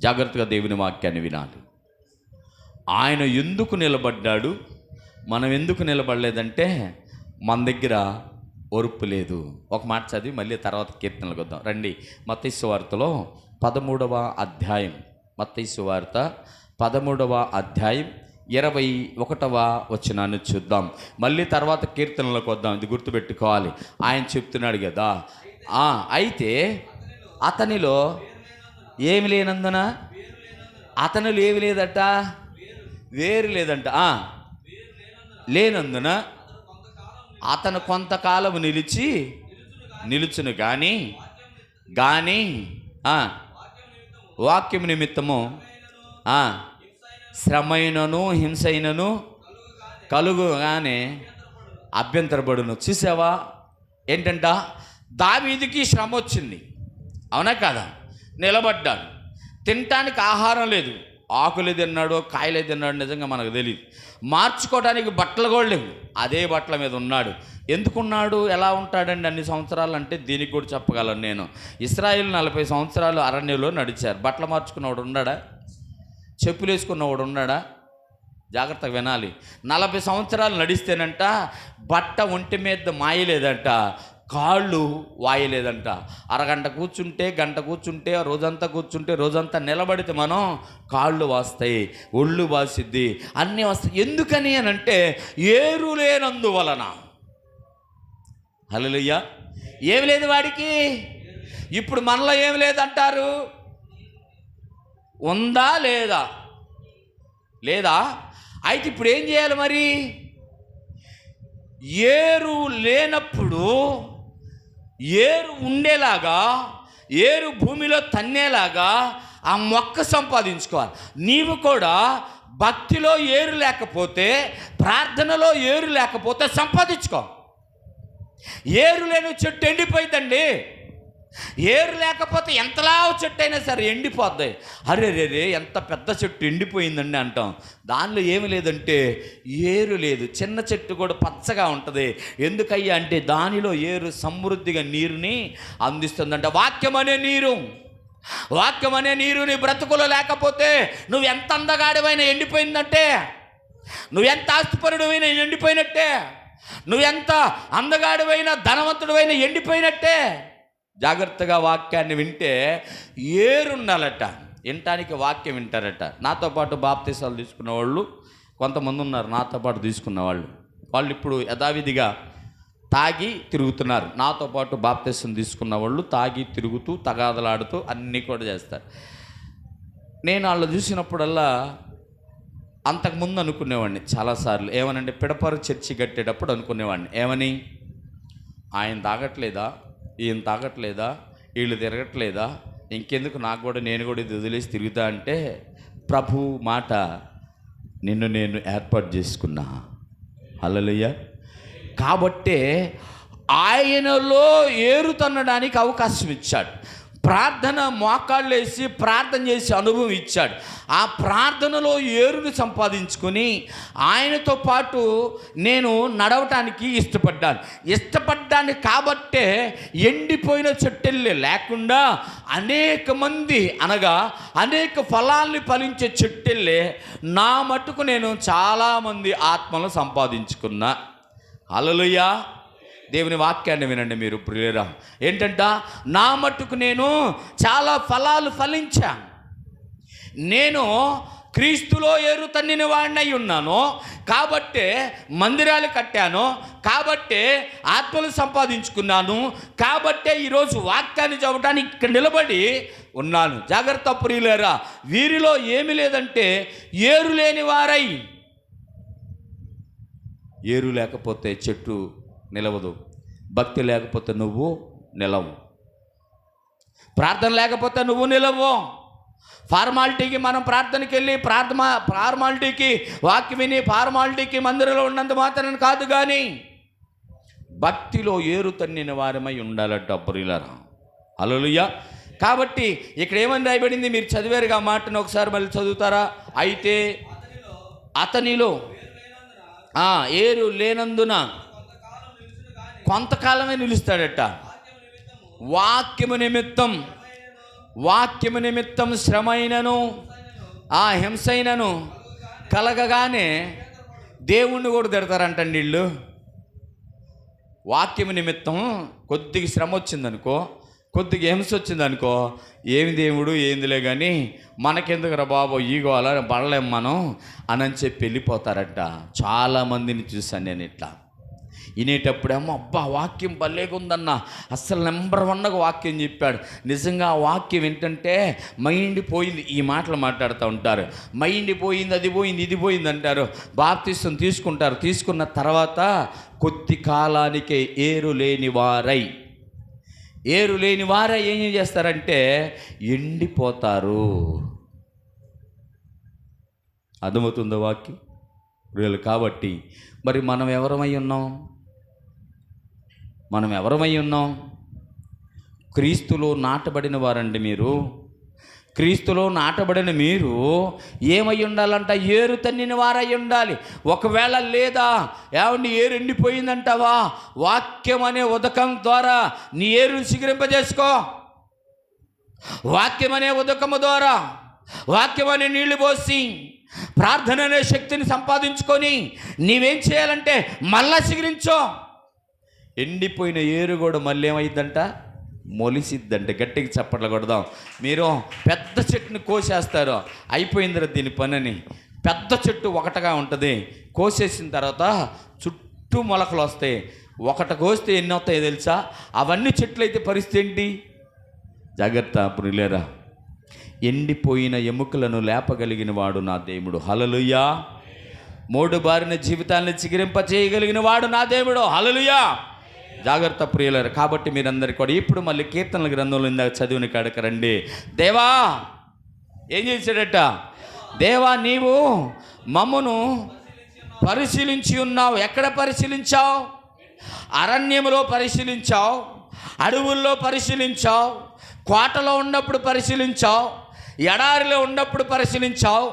Speaker 1: జాగ్రత్తగా దేవుని వాక్యాన్ని వినాలి. ఆయన ఎందుకు నిలబడ్డాడు, మనం ఎందుకు నిలబడలేదంటే మన దగ్గర ఓర్పు లేదు. ఒక మాట చదివి మళ్ళీ తర్వాత కీర్తనలకు వద్దాం రండి. మత్తయి సువార్తలో 13వ అధ్యాయం, మత్తయి సువార్త 13వ అధ్యాయం 21వ వచనాన్ని చూద్దాం. మళ్ళీ తర్వాత కీర్తనలకు వద్దాం. ఇది గుర్తుపెట్టుకోవాలి. ఆయన చెప్తున్నాడు కదా, అయితే అతనిలో ఏమి లేనందున, అతనిలో ఏమి లేదట, వేరు లేదంట. లేనందున అతను కొంతకాలం నిలుచును కానీ వాక్యం నిమిత్తము శ్రమైనను హింసైనను కలుగుగానే అభ్యంతరపడును. చూసావా? ఏంటంట, దావీదుకి శ్రమ వచ్చింది, అవునా కదా? నిలబడ్డాడు. తినటానికి ఆహారం లేదు, ఆకులు తిన్నాడో కాయలే తిన్నాడో నిజంగా మనకు తెలియదు. మార్చుకోవడానికి బట్టలు కూడా లేవు, అదే బట్టల మీద ఉన్నాడు. ఎందుకున్నాడు? ఎలా ఉంటాడండి అన్ని సంవత్సరాలు అంటే దీనికి కూడా చెప్పగలను నేను. ఇశ్రాయేలు 40 సంవత్సరాలు అరణ్యంలో నడిచారు. బట్టలు మార్చుకున్నవాడు ఉన్నాడా? చెప్పులు వేసుకున్నవాడు ఉన్నాడా? జాగ్రత్తగా వినాలి. 40 సంవత్సరాలు నడిస్తేనంట బట్ట ఒంటి మీద మాయలేదంట, కాళ్ళు వాయలేదంట. అరగంట కూర్చుంటే, గంట కూర్చుంటే, రోజంతా నిలబడితే మనం కాళ్ళు వాస్తాయి, ఒళ్ళు వాసిద్ది, అన్నీ వస్తాయి. ఎందుకని అని అంటే ఏరు లేనందువలన. హల్లెలూయా. ఏమి లేదు వాడికి. ఇప్పుడు మనలో ఏమి లేదంటారు, ఉందా లేదా? లేదా? అయితే ఇప్పుడు ఏం చేయాలి మరి? ఏరు లేనప్పుడు ఏరు ఉండేలాగా, ఏరు భూమిలో తన్నేలాగా ఆ మొక్క సంపాదించుకోవాలి. నీవు కూడా భక్తిలో ఏరు లేకపోతే, ప్రార్థనలో ఏరు లేకపోతే సంపాదించుకో. ఏరు లేని చెట్టు ఎండిపోయిందండి. ఏరు లేకపోతే ఎంతలా చెట్టు అయినా సరే ఎండిపోద్ది. అరే రే ఎంత పెద్ద చెట్టు ఎండిపోయిందండి అంటాం. దానిలో ఏమి లేదంటే ఏరు లేదు. చిన్న చెట్టు కూడా పచ్చగా ఉంటుంది. ఎందుకయ్యా అంటే దానిలో ఏరు సమృద్ధిగా నీరుని అందిస్తుందంట. వాక్యం అనే నీరు, వాక్యం అనే నీరు నీ బ్రతుకులో లేకపోతే నువ్వు ఎంత అందగాడివైనా ఎండిపోయిందంటే, నువ్వెంత ఆస్తిపరుడువైనా ఎండిపోయినట్టే, నువ్వెంత అందగాడివైనా ధనవంతుడివైనా ఎండిపోయినట్టే. జాగ్రత్తగా వాక్యాన్ని వింటే ఏరుండాలట. వినటానికి వాక్యం వింటారట. నాతో పాటు బాప్తీసాలు తీసుకున్న వాళ్ళు కొంతమంది ఉన్నారు. నాతో పాటు తీసుకున్న వాళ్ళు ఇప్పుడు యథావిధిగా తాగి తిరుగుతున్నారు. నాతో పాటు బాప్తీసం తీసుకున్న వాళ్ళు తాగి తిరుగుతూ తగాదలాడుతూ అన్నీ కూడా చేస్తారు. నేను వాళ్ళు చూసినప్పుడల్లా అంతకుముందు అనుకునేవాడిని చాలాసార్లు. ఏమనంటే పిడపరు చర్చి కట్టేటప్పుడు అనుకునేవాడిని, ఏమని, ఆయన తాగట్లేదా, ఈయన తాగట్లేదా, వీళ్ళు తిరగట్లేదా, ఇంకెందుకు నాకు కూడా, నేను కూడా ఇది వదిలేసి తిరుగుతా అంటే, ప్రభు మాట, నిన్ను నేను ఏర్పాటు చేసుకున్నా. హల్లెలూయా. కాబట్టే ఆయనలో ఏరు తన్నడానికి అవకాశం ఇచ్చాడు. ప్రార్థన మోకాళ్ళు వేసి ప్రార్థన చేసి అనుభవం ఇచ్చాడు. ఆ ప్రార్థనలో ఏరుని సంపాదించుకొని ఆయనతో పాటు నేను నడవటానికి ఇష్టపడ్డాను కాబట్టే ఎండిపోయిన చెట్టెళ్ళే లేకుండా అనేక మంది, అనగా అనేక ఫలాల్ని ఫలించే చెట్టెళ్ళే నా మటుకు నేను చాలామంది ఆత్మలను సంపాదించుకున్నా. హల్లెలూయా. దేవుని వాక్యాన్ని వినండి మీరు ప్రియులారా. ఏంటంట, నా మట్టుకు నేను చాలా ఫలాలు ఫలించాను. నేను క్రీస్తులో ఏరు తన్నిన వాడినై ఉన్నాను కాబట్టే మందిరాలు కట్టాను, కాబట్టే ఆత్మలు సంపాదించుకున్నాను, కాబట్టే ఈరోజు వాక్యాన్ని చదవడానికి ఇక్కడ నిలబడి ఉన్నాను. జాగ్రత్త ప్రియులారా. వీరిలో ఏమి లేదంటే ఏరు లేని వారై. ఏరు లేకపోతే చెట్టు నిలవదు. భక్తి లేకపోతే నువ్వు నిలవు. ప్రార్థన లేకపోతే నువ్వు నిలవు. ఫార్మాలిటీకి మనం ప్రార్థనకి వెళ్ళి ఫార్మాలిటీకి వాక్యం విని ఫార్మాలిటీకి మందిరంలో ఉన్నంత మాత్రం కాదు, కానీ భక్తిలో ఏరు తన్నిన వారమై ఉండాలంట ప్రియులారా. హల్లెలూయా. కాబట్టి ఇక్కడ ఏమని రాయబడింది, మీరు చదివారుగా మాటను ఒకసారి మళ్ళీ చదువుతారా? అయితే అతనిలో ఏరు లేనందున కొంతకాలమే నిలుస్తాడట. వాక్యము నిమిత్తం శ్రమైనను హింసైనను కలగగానే దేవుణ్ణి కూడా తిడతారంటండి వీళ్ళు. వాక్యము నిమిత్తం కొద్దిగా శ్రమ వచ్చిందనుకో, కొద్దిగా హింస వచ్చిందనుకో, ఏమి దేవుడు ఏందిలే కానీ మనకెందుకురా బాబు ఈగో అలా పడలేం మనం అని చెప్పి వెళ్ళిపోతారంట. చాలామందిని చూశాను నేను ఇట్లా. వినేటప్పుడేమో అబ్బా వాక్యం భలేగా ఉందన్న, అస్సలు నెంబర్ 1గా వాక్యం చెప్పాడు. నిజంగా ఆ వాక్యం ఏంటంటే మైండ్ పోయింది. ఈ మాటలు మాట్లాడుతూ ఉంటారు, మైండ్ పోయింది, అది పోయింది, ఇది పోయింది అంటారు. బాప్తిసం తీసుకుంటారు. తీసుకున్న తర్వాత కొద్ది కాలానికే ఏరు లేని వారై ఏం చేస్తారంటే ఎండిపోతారు. అర్థమవుతుందో వాక్యం రియల్. కాబట్టి మరి మనం ఎవరమై ఉన్నాం? క్రీస్తులో నాటబడిన వారండి మీరు. క్రీస్తులో నాటబడిన మీరు ఏమై ఉండాలంట? ఏరు తన్నిన వారై ఉండాలి. ఒకవేళ లేదా ఏమండి ఏరు ఎండిపోయిందంటావా, వాక్యం అనే ఉదకం ద్వారా నీ ఏరుని సిగురింపజేసుకో. వాక్యం అనే ఉదకము ద్వారా, వాక్యం అనే నీళ్లు పోసి ప్రార్థన అనే శక్తిని సంపాదించుకొని నీవేం చేయాలంటే మళ్ళా సిగురించో. ఎండిపోయిన ఏరు కూడా మళ్ళీ ఏమైందంట? మొలిసిద్దంట. గట్టిగా చప్పట్లు కొడదాం. మీరు పెద్ద చెట్టుని కోసేస్తారు, అయిపోయిందిరా దీని పని. పెద్ద చెట్టు ఒకటిగా ఉంటుంది, కోసేసిన తర్వాత చుట్టూ మొలకలు వస్తాయి. ఒకటి కోస్తే ఎన్ని వస్తాయో తెలుసా? అవన్నీ చెట్లు అయితే పరిస్థితి ఏంటి? జాగ్రత్త ప్రియులారా. ఎండిపోయిన ఎముకలను లేపగలిగిన వాడు నా దేవుడు. హల్లెలూయా. మోడుబారిన జీవితాన్ని చిగిరింపచేయగలిగిన వాడు నా దేవుడు. హల్లెలూయా. జాగ్రత్త ప్రియులారా. కాబట్టి మీరందరికీ కూడా ఇప్పుడు మళ్ళీ కీర్తనల గ్రంథంలో ఇందాక చదివిన కాడకు రండి. దేవా ఏం చేశాడట? దేవా నీవు మమ్మను పరిశీలించి ఉన్నావు. ఎక్కడ పరిశీలించావు? అరణ్యములో పరిశీలించావు, అడవుల్లో పరిశీలించావు, కోటలో ఉన్నప్పుడు పరిశీలించావు, ఎడారిలో ఉన్నప్పుడు పరిశీలించావు,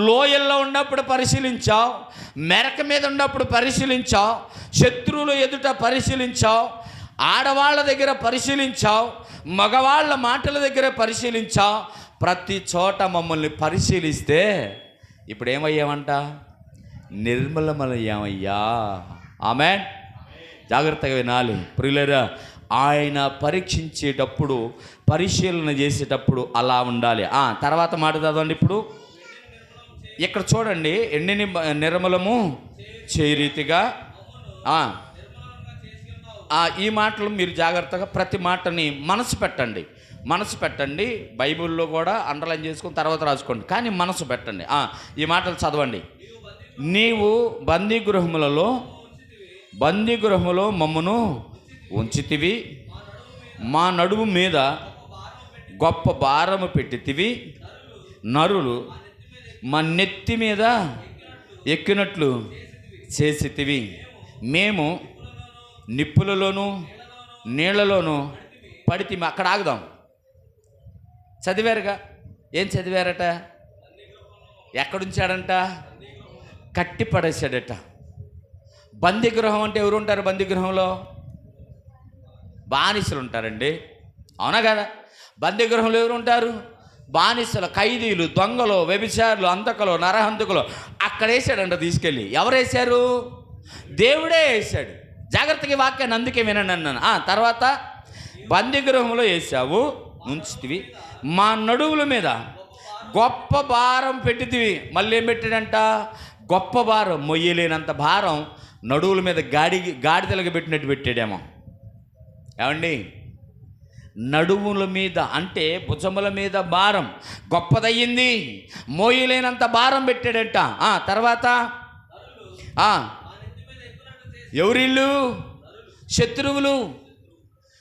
Speaker 1: లోయల్లో ఉన్నప్పుడు పరిశీలించావు, మెరక మీద ఉన్నప్పుడు పరిశీలించావు, శత్రువులు ఎదుట పరిశీలించావు, ఆడవాళ్ళ దగ్గర పరిశీలించావు, మగవాళ్ళ మాటల దగ్గర పరిశీలించావు. ప్రతి చోట మమ్మల్ని పరిశీలిస్తే ఇప్పుడు ఏమయ్యామంట? నిర్మలమయ్యామయ్యా. ఆమేన్. జాగ్రత్తగా వినాలి ప్రియులారా. ఆయన పరీక్షించేటప్పుడు, పరిశీలన చేసేటప్పుడు అలా ఉండాలి. తర్వాత మాట చదవండి. ఇప్పుడు ఇక్కడ చూడండి, ఎండిని నిర్మలము చేయరీతిగా. ఈ మాటలు మీరు జాగ్రత్తగా ప్రతి మాటని మనసు పెట్టండి. బైబిల్లో కూడా అండర్లైన్ చేసుకుని తర్వాత రాసుకోండి, కానీ మనసు పెట్టండి. ఈ మాటలు చదవండి. నీవు బందీగృహములో మమ్మను ఉంచితివి, మా నడుము మీద గొప్ప భారము పెట్టితివి, నరులు మా నెత్తి మీద ఎక్కినట్లు చేసితివి. మేము నిప్పులలోను నీళ్లలోనూ పడితిమి. అక్కడ ఆగుదాం. చదివారుగా. ఏం చదివారట? ఎక్కడుంచాడంట? కట్టి పడేశాడట. బందీగృహం అంటే ఎవరు ఉంటారు? బందీగృహంలో బానిసలు ఉంటారండి. అవునా కదా? బందీగృహంలో ఎవరు ఉంటారు? బానిసలు, ఖైదీలు, దొంగలు, వ్యభిచారులు, అంతకులు, నరహంతకులు. అక్కడ వేసాడంట తీసుకెళ్ళి. ఎవరు వేశారు? దేవుడే వేశాడు. జాగ్రత్తగా వాక్యాన్ని అందుకే వినండి అన్నాను. తర్వాత బందీగృహంలో వేసావు, ఉంచితివి, మా నడువుల మీద గొప్ప భారం పెట్టితివి. మళ్ళీ ఏం పెట్టాడంట? గొప్ప భారం, మొయ్యలేనంత భారం నడువుల మీద గాడిదలకు పెట్టినట్టు పెట్టాడేమో. ఏమండి? నడుముల మీద అంటే భుజముల మీద భారం గొప్పదయ్యింది, మోయలేనంత భారం పెట్టాడట. తర్వాత ఎవరిళ్ళు?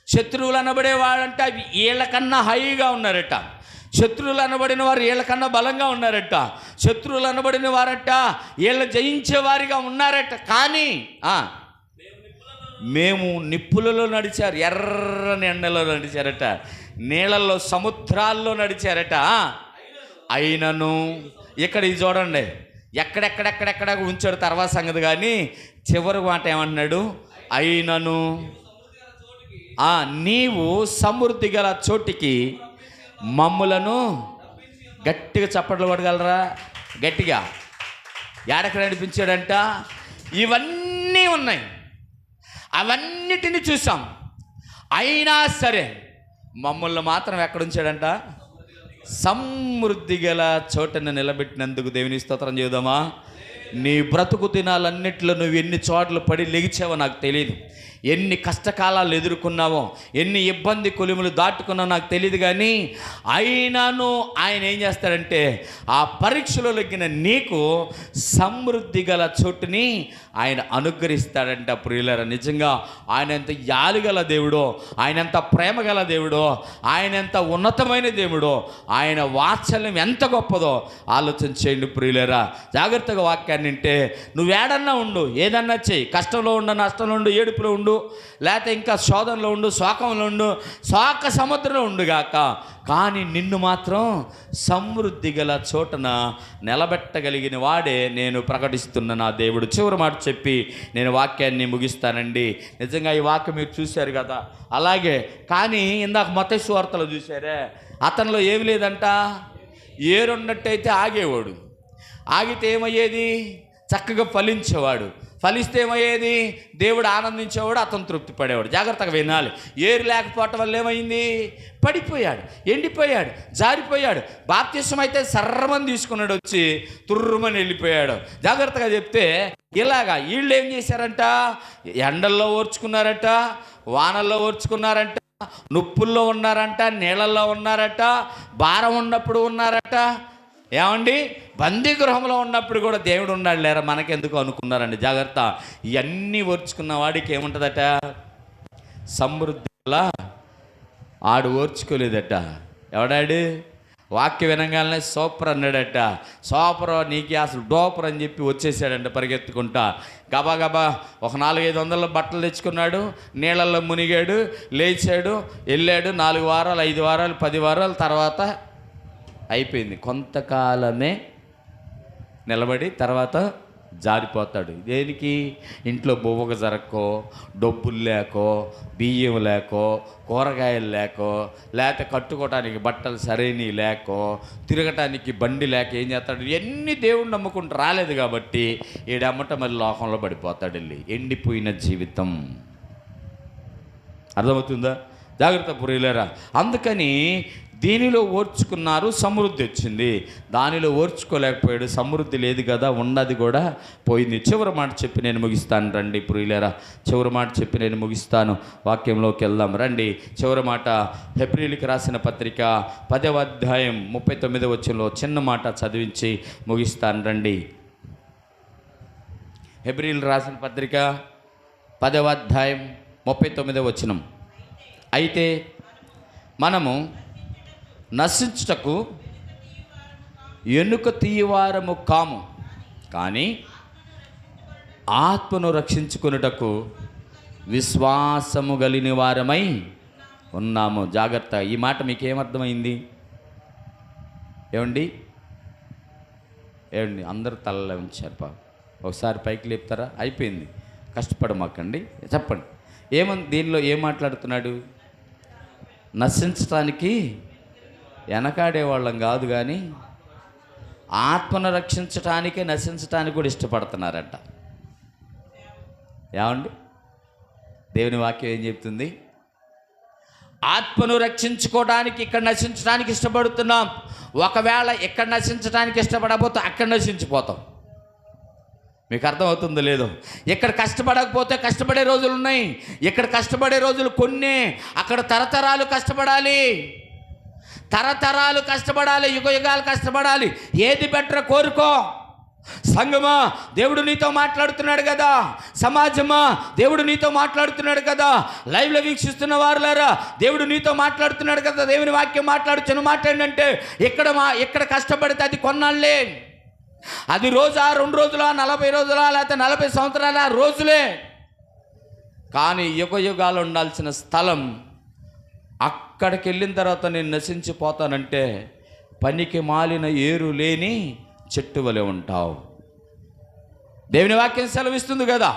Speaker 1: శత్రువులు అనబడేవాడంట వీళ్ళకన్నా హైగా ఉన్నారట. శత్రువులు అనబడిన వారు వీళ్ళకన్నా బలంగా ఉన్నారట. శత్రువులు అనబడిన వారట వీళ్ళ జయించేవారిగా ఉన్నారట. కానీ మేము నిప్పులలో నడిచారు, ఎర్రని ఎండలో నడిచారట, నీళ్ళల్లో, సముద్రాల్లో నడిచారట. అయినను ఇక్కడ ఇది చూడండి, ఎక్కడెక్కడెక్కడెక్కడ ఉంచాడు తర్వాత సంగతి. కానీ చివరి మాట ఏమన్నాడు? అయినను నీవు సమృద్ధి గల చోటికి మమ్ములను, గట్టిగా చప్పట్లు కొట్టగలరా? గట్టిగా. ఏడకు నడిపించాడంట? ఇవన్నీ ఉన్నాయి, అవన్నిటిని చూసాం. అయినా సరే మమ్మల్ని మాత్రం ఎక్కడుంచాడంట? సమృద్ధి గల చోటను నిలబెట్టినందుకు దేవుని స్తోత్రం చేద్దామా. నీ బ్రతుకు దినాలన్నిట్లో నువ్వు ఎన్ని చోట్ల పడి లెగిచావో నాకు తెలియదు, ఎన్ని కష్టకాలాలు ఎదుర్కొన్నావో, ఎన్ని ఇబ్బంది కొలిములు దాటుకున్నావో నాకు తెలియదు. కానీ అయినాను ఆయన ఏం చేస్తాడంటే ఆ పరీక్షలో లెగ్గిన నీకు సమృద్ధి గల చోటుని ఆయన అనుగ్రహిస్తాడంట. ప్రియులారా, నిజంగా ఆయన ఎంత యాలుగల దేవుడో, ఆయన ఎంత ప్రేమ గల దేవుడో, ఆయన ఎంత ఉన్నతమైన దేవుడో, ఆయన వాత్సల్యం ఎంత గొప్పదో ఆలోచన చేయండి ప్రియులారా. జాగ్రత్తగా వాక్యాన్ని వింటే నువ్వేడన్నా ఉండు, ఏదన్నా చెయ్యి, కష్టంలో ఉండు, నష్టంలో ఉండు, ఏడుపులో ఉండు, లేకపోతే ఇంకా శోధనలో ఉండు, శోకంలో ఉండు, శోక సముద్రంలో ఉండుగాక, కానీ నిన్ను మాత్రం సమృద్ధి గల చోటన నిలబెట్టగలిగిన వాడే నేను ప్రకటిస్తున్న నా దేవుడు. చివరి మాట చెప్పి నేను వాక్యాన్ని ముగిస్తానండి. నిజంగా ఈ వాక్యం మీరు చూశారు కదా. అలాగే కానీ ఇందాక మత్తయి సువార్తలో చూశారే, అతనిలో ఏమి లేదంట, ఏరున్నట్టయితే ఆగేవాడు, ఆగితే ఏమయ్యేది? చక్కగా ఫలించేవాడు, ఫలిస్తే ఏమయ్యేది? దేవుడు ఆనందించేవాడు, అతను తృప్తి పడేవాడు. జాగ్రత్తగా వినాలి. ఏరు లేకపోవటం వల్ల ఏమైంది? పడిపోయాడు, ఎండిపోయాడు, జారిపోయాడు. బాప్తిసం అయితే సర్రమని తీసుకున్నాడు, వచ్చి తుర్రుమని వెళ్ళిపోయాడు. జాగ్రత్తగా చెప్తే ఇలాగా వీళ్ళు ఏం చేశారంట? ఎండల్లో ఓర్చుకున్నారట, వానల్లో ఓర్చుకున్నారంట, నొప్పుల్లో ఉన్నారంట, నీళ్ళల్లో ఉన్నారట, భారం ఉన్నప్పుడు ఉన్నారట. ఏమండి, బందీ గృహంలో ఉన్నప్పుడు కూడా దేవుడు ఉన్నాడు లేరా మనకెందుకు అనుకున్నారండి. జాగ్రత్త. ఇవన్నీ ఓర్చుకున్న వాడికి ఏముంటుందట? సమృద్ధిలా. ఆడు ఓర్చుకోలేదట. ఎవడాడు? వాక్య వినగానే సూపర్ అన్నాడట. సూపర్, నీకు అసలు డోపర్ అని చెప్పి వచ్చేసాడంట పరిగెత్తుకుంటా. గబా గబా ఒక 400-500 బట్టలు తెచ్చుకున్నాడు, నీళ్ళల్లో మునిగాడు, లేచాడు, వెళ్ళాడు. 4 వారాలు, 5 వారాలు, 10 వారాల తర్వాత అయిపోయింది. కొంతకాలమే నిలబడి తర్వాత జారిపోతాడు. దేనికి? ఇంట్లో బొవ్వక జరక్కో, డబ్బులు లేకో, బియ్యం లేకో, కూరగాయలు లేకో, లేకపోతే కట్టుకోవటానికి బట్టలు సరైనవి లేకో, తిరగటానికి బండి లేక ఏం చేస్తాడు? ఎన్ని దేవుణ్ణి నమ్ముకుంటూ రాలేదు కాబట్టి ఈడమ్మట మరి లోకంలో పడిపోతాడు. వెళ్ళి ఎండిపోయిన జీవితం. అర్థమవుతుందా? జాగ్రత్త పురీలేరా. అందుకని దీనిలో ఓర్చుకున్నారు, సమృద్ధి వచ్చింది. దానిలో ఓర్చుకోలేకపోయాడు, సమృద్ధి లేదు కదా, ఉన్నది కూడా పోయింది. చివరి మాట చెప్పి నేను ముగిస్తాను రండి పురీలేరా. చివరి మాట చెప్పి నేను ముగిస్తాను. వాక్యంలోకి వెళ్దాం రండి. చివరి మాట హెబ్రీయులకు రాసిన పత్రిక 10వ అధ్యాయం 39వ వచనంలో చిన్న మాట చదివించి ముగిస్తాను రండి. హెబ్రీయులకు రాసిన పత్రిక 10వ అధ్యాయం 39వ వచనం. అయితే మనము నశించుటకు ఎన్నుక తీయవారము కాము, కానీ ఆత్మను రక్షించుకొనుటకు విశ్వాసము కలిగిన వారమై ఉన్నాము. జాగ్రత్త. ఈ మాట మీకు ఏమర్థమైంది? ఏమండి అందరూ తలలో ఉంచారు. ఒకసారి పైకి లేపుతారా? అయిపోయింది. కష్టపడమాకండి. చెప్పండి, దీనిలో ఏం మాట్లాడుతున్నాడు? నశించటానికి వెనకాడేవాళ్ళం కాదు, కానీ ఆత్మను రక్షించటానికే నశించటానికి కూడా ఇష్టపడుతున్నారట. ఏమండి, దేవుని వాక్యం ఏం చెప్తుంది? ఆత్మను రక్షించుకోవడానికి ఇక్కడ నశించడానికి ఇష్టపడుతున్నాం. ఒకవేళ ఇక్కడ నశించడానికి ఇష్టపడకపోతే అక్కడ నశించిపోతాం. మీకు అర్థమవుతుందో లేదో? ఇక్కడ కష్టపడకపోతే కష్టపడే రోజులు ఉన్నాయి. ఇక్కడ కష్టపడే రోజులు కొన్ని, అక్కడ తరతరాలు కష్టపడాలి. తరతరాలు కష్టపడాలి, యుగ యుగాలు కష్టపడాలి. ఏది బెటర్ కోరుకో. సంఘమా, దేవుడు నీతో మాట్లాడుతున్నాడు కదా. సమాజమా, దేవుడు నీతో మాట్లాడుతున్నాడు కదా. లైవ్లో వీక్షిస్తున్న వారులారా, దేవుడు నీతో మాట్లాడుతున్నాడు కదా. దేవుని వాక్యం మాట్లాడుచున్న మాట ఏంటంటే, ఇక్కడ కష్టపడితే అది కొన్నాళ్ళే. అది రోజా, 2 రోజులా, 40 రోజులా, లేకపోతే 40 సంవత్సరాల రోజులే. కానీ యుగ యుగాలు ఉండాల్సిన స్థలం, అక్కడికి వెళ్ళిన తర్వాత నేను నశించిపోతానంటే పనికి మాలిన ఏరు లేని చెట్టు వలె ఉంటావు. దేవుని వాక్యం సెలవిస్తుంది కదా.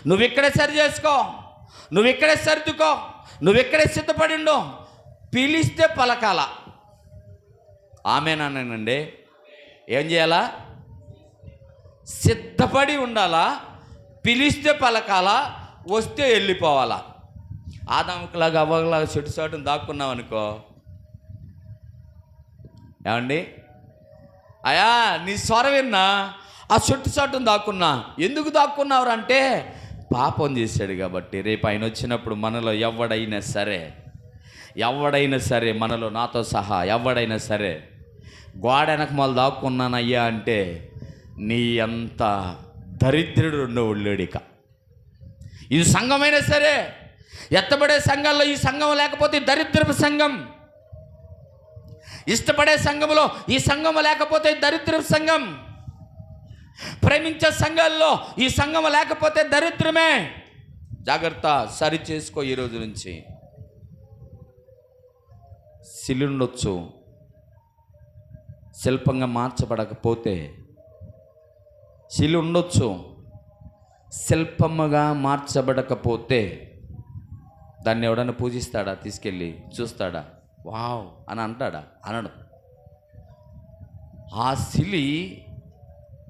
Speaker 1: నువ్వు ఇక్కడే సరి చేసుకో, నువ్వు ఇక్కడే సర్దుకో, నువ్వు ఇక్కడే సిద్ధపడిండో. పిలిస్తే పలకాల. ఆమేనానండి. ఏం చేయాలా? సిద్ధపడి ఉండాలా. పిలిస్తే పలకాలా, వస్తే వెళ్ళిపోవాలా. ఆదాముకులాగా అవ్వలాగా చెట్టు చాటును దాక్కున్నాం అనుకో. ఏమండి, అయా నీ స్వరం విన్నా ఆ చెట్టు చాటును దాక్కున్నా. ఎందుకు దాక్కున్నావు అంటే పాపం చేశాడు కాబట్టి. రేపు ఆయన వచ్చినప్పుడు మనలో ఎవడైనా సరే మనలో నాతో సహా ఎవడైనా సరే గోడ వెనక మొదలు దాక్కున్నానయ్యా అంటే నీ అంత దరిద్రుడు ఉండేవాడు లేడిక. ఇది సంఘమైనా సరే, ఎత్తబడే సంఘాల్లో ఈ సంఘం లేకపోతే దరిద్రపు సంఘం. ఇష్టపడే సంఘంలో ఈ సంఘం లేకపోతే దరిద్రపు సంఘం. ప్రేమించే సంఘాల్లో ఈ సంఘం లేకపోతే దరిద్రమే. జాగ్రత్త, సరి చేసుకో. ఈ రోజు నుంచి శిలుండొచ్చు, శిల్పంగా మార్చబడకపోతే శిలు ఉండొచ్చు, శిల్పముగా మార్చబడకపోతే దాన్ని ఎవడన్నా పూజిస్తాడా? తీసుకెళ్ళి చూస్తాడా? వావ్ అని అంటాడా? అనడు. ఆ శిలి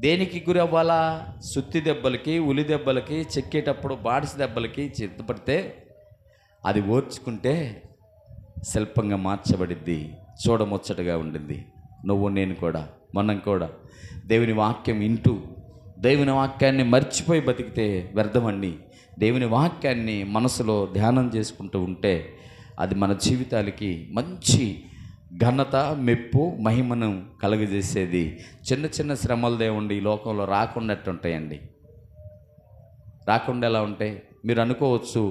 Speaker 1: దేనికి గురి అవ్వాలా? సుత్తి దెబ్బలకి, ఉలి దెబ్బలకి, చెక్కేటప్పుడు బాడిసి దెబ్బలకి చిత్తపడితే అది ఓర్చుకుంటే శిల్పంగా మార్చబడిద్ది, చూడముచ్చటగా ఉండింది. నువ్వు నేను కూడా, మనం కూడా దేవుని వాక్యం వింటూ దేవుని వాక్యాన్ని మర్చిపోయి బతికితే వ్యర్థమండి. దేవుని వాక్యాన్ని మనసులో ధ్యానం చేసుకుంటూ ఉంటే అది మన జీవితాలకి మంచి ఘనత, మెప్పు, మహిమను కలుగజేసేది. చిన్న చిన్న శ్రమలు దేవుండి ఈ లోకంలో రాకున్నట్టుంటాయండి. రాకుండా ఎలా ఉంటాయి? మీరు అనుకోవచ్చు,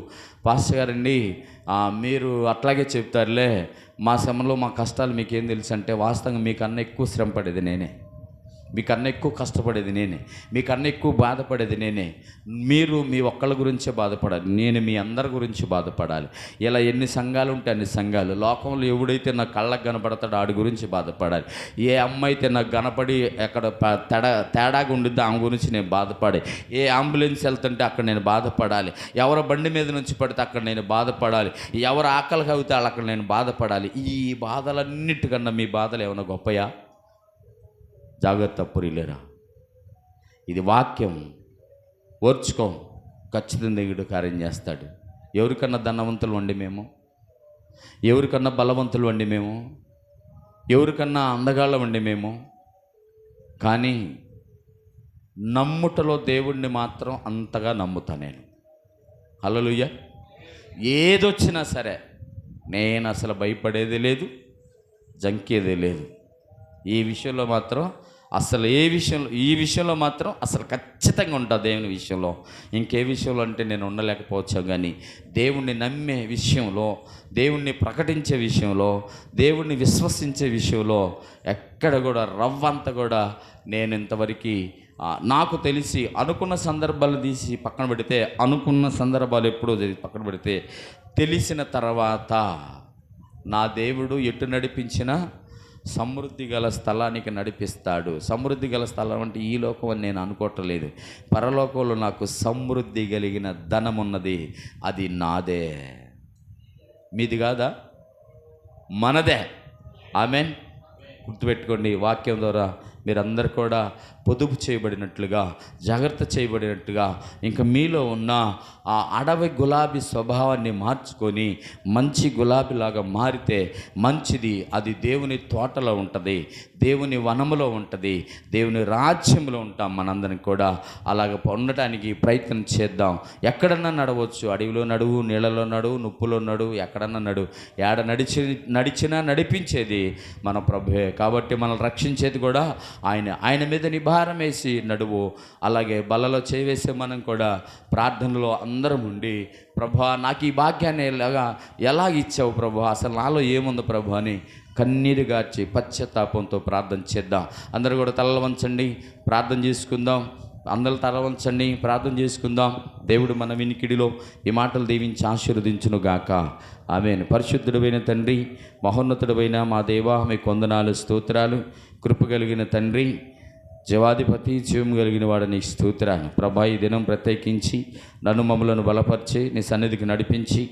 Speaker 1: పాస్టర్ గారండి మీరు అట్లాగే చెప్తారులే, మా శ్రమలో మా కష్టాలు మీకేం తెలుసు అంటే, వాస్తవంగా మీకన్నా ఎక్కువ శ్రమ పడేది నేనే, మీకన్నా ఎక్కువ కష్టపడేది నేనే, మీకన్నా ఎక్కువ బాధపడేది నేనే. మీరు మీ ఒక్కళ్ళ గురించే బాధపడాలి, నేను మీ అందరి గురించి బాధపడాలి. ఇలా ఎన్ని సంఘాలు ఉంటే అన్ని సంఘాలు, లోకంలో ఎవడైతే నాకు కళ్ళకు కనపడతాడో ఆడి గురించి బాధపడాలి. ఏ అమ్మ అయితే నాకు కనపడి ఎక్కడ తేడాగా ఉండిద్దో ఆమె గురించి నేను బాధపడాలి. ఏ అంబులెన్స్ వెళ్తుంటే అక్కడ నేను బాధపడాలి. ఎవరి బండి మీద నుంచి పడితే అక్కడ నేను బాధపడాలి. ఎవరు ఆకలి కవితే అక్కడ నేను బాధపడాలి. ఈ బాధలన్నిటికన్నా మీ బాధలు ఏమైనా గొప్పయా? జాగ్రత్త పురిలేరా. ఇది వాక్యం. ఓర్చుకో, ఖచ్చితంగా దేవుడు కార్యం చేస్తాడు. ఎవరికన్నా ధనవంతులు వండి మేము, ఎవరికన్నా బలవంతులు వండి మేము, ఎవరికన్నా అందగాళ్ళ వండి మేము, కానీ నమ్ముటలో దేవుణ్ణి మాత్రం అంతగా నమ్ముతా నేను. హల్లెలూయా. ఏదొచ్చినా సరే నేను అసలు భయపడేది లేదు, జంకేదే లేదు. ఈ విషయంలో మాత్రం అసలు ఈ విషయంలో మాత్రం అసలు ఖచ్చితంగా ఉంటుంది. దేవుని విషయంలో, ఇంకే విషయంలో అంటే నేను ఉండలేకపోవచ్చు, కానీ దేవుణ్ణి నమ్మే విషయంలో, దేవుణ్ణి ప్రకటించే విషయంలో, దేవుణ్ణి విశ్వసించే విషయంలో ఎక్కడ కూడా రవ్వంత కూడా నేను ఇంతవరకు నాకు తెలిసి అనుకున్న సందర్భాలు తీసి పక్కన పెడితే, అనుకున్న సందర్భాలు ఎప్పుడో పక్కన పెడితే, తెలిసిన తర్వాత నా దేవుడు ఎటు నడిపించినా సమృద్ధి గల స్థలానికి నడిపిస్తాడు. సమృద్ధి గల స్థలం అంటే ఈ లోకం అని నేను అనుకోవట్లేదు. పరలోకంలో నాకు సమృద్ధి కలిగిన ధనం ఉన్నది, అది నాదే. మీది కాదా? మనదే. ఆమేన్. గుర్తుపెట్టుకోండి, వాక్యం ద్వారా మీరందరూ కూడా పొదుపు చేయబడినట్లుగా, జాగ్రత్త చేయబడినట్టుగా, ఇంకా మీలో ఉన్న ఆ అడవి గులాబీ స్వభావాన్ని మార్చుకొని మంచి గులాబీలాగా మారితే మంచిది. అది దేవుని తోటలో ఉంటుంది, దేవుని వనములో ఉంటుంది, దేవుని రాజ్యంలో ఉంటాం. మనందరం కూడా అలాగ ఉండటానికి ప్రయత్నం చేద్దాం. ఎక్కడన్నా నడవచ్చు, అడవిలో నడువు, నీళ్ళలో నడువు, నుప్పులో నడువు, ఎక్కడన్నా నడువు. ఏడ నడిచినా నడిపించేది మన ప్రభువే. కాబట్టి మనల్ని రక్షించేది కూడా ఆయన మీద నిభారం వేసి నడువు. అలాగే బలలో చేవేసే మనం కూడా ప్రార్థనలో అందరం ఉండి, ప్రభా నాకు ఈ భాగ్యాన్ని ఎలా ఇచ్చావు ప్రభా, అసలు నాలో ఏముంది ప్రభా అని కన్నీరు గార్చి పశ్చాత్తాపంతో ప్రార్థన చేద్దాం. అందరూ కూడా తలలు వంచండి, ప్రార్థన చేసుకుందాం. అందరూ తల వంచండి, ప్రార్థన చేసుకుందాం. దేవుడు మన వినికిడిలో ఈ మాటలు దీవించి ఆశీర్వదించునుగాక. ఆమేన్. పరిశుద్ధుడైన తండ్రి, మహోన్నతుడైన మా దేవా, మీకు వందనాలు, స్తోత్రాలు. కృప కలిగిన తండ్రి, జీవాధిపతి, జీవం కలిగిన వాడు నీ స్తోత్రాలు. ప్రభా, ఈ దినం ప్రత్యేకించి నన్ను మమ్మలను బలపరిచి నీ సన్నిధికి నడిపించి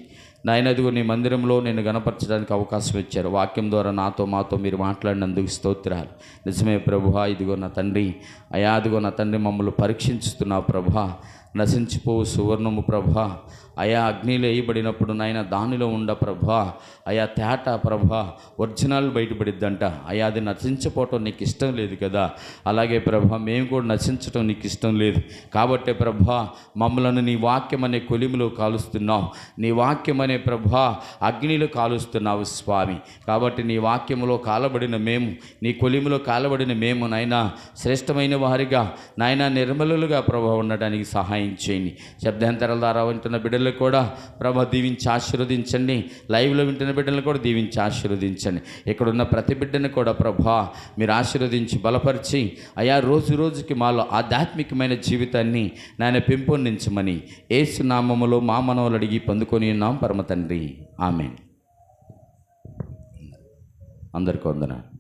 Speaker 1: నాయనదిగో నీ మందిరంలో నేను గణపరచడానికి అవకాశం ఇచ్చారు. వాక్యం ద్వారా మాతో మీరు మాట్లాడినందుకు స్తోత్రాలు. నిజమే ప్రభువా. ఇదిగో నా తండ్రి, అయా అదిగో నా తండ్రి, మమ్మల్ని పరీక్షించుతున్నావు ప్రభా. నశించిపోవు సువర్ణము ప్రభా, అయా అగ్నిలో వేయబడినప్పుడు నాయన దానిలో ఉండ ప్రభా, అయా తేట ప్రభా, ఒరిజినల్ బయటపడిద్దంట. అయా అది నశించిపోవటం నీకు ఇష్టం లేదు కదా. అలాగే ప్రభా, మేము కూడా నశించటం నీకు ఇష్టం లేదు. కాబట్టే ప్రభా, మమ్మలను నీ వాక్యం అనే కొలిమిలో కాలుస్తున్నావు, నీ వాక్యం అనే ప్రభా అగ్నిలో కాలుస్తున్నావు స్వామి. కాబట్టి నీ వాక్యంలో కాలబడిన మేము, నీ కొలిమిలో కాలబడిన మేము నాయన శ్రేష్టమైన వారిగా నాయన నిర్మలులుగా ప్రభా ఉండడానికి సహాయం చేయండి. శబ్దాంతరాల ద్వారా వింటున్న బిడ్డలు కూడా ప్రభా దీవించి ఆశీర్వదించండి. లైవ్లో వింటున్న బిడ్డలను కూడా దీవించి ఆశీర్వదించండి. ఇక్కడున్న ప్రతి బిడ్డను కూడా ప్రభా మీరు ఆశీర్వదించి బలపరిచి అయా రోజు రోజుకి మాలో ఆధ్యాత్మికమైన జీవితాన్ని నాయన పెంపొందించమని యేసు నామములో మా మనవులు అడిగి పొందుకొని ఉన్నాం పరమ తండ్రి. ఆమేన్. అందరికీ వందనాలు.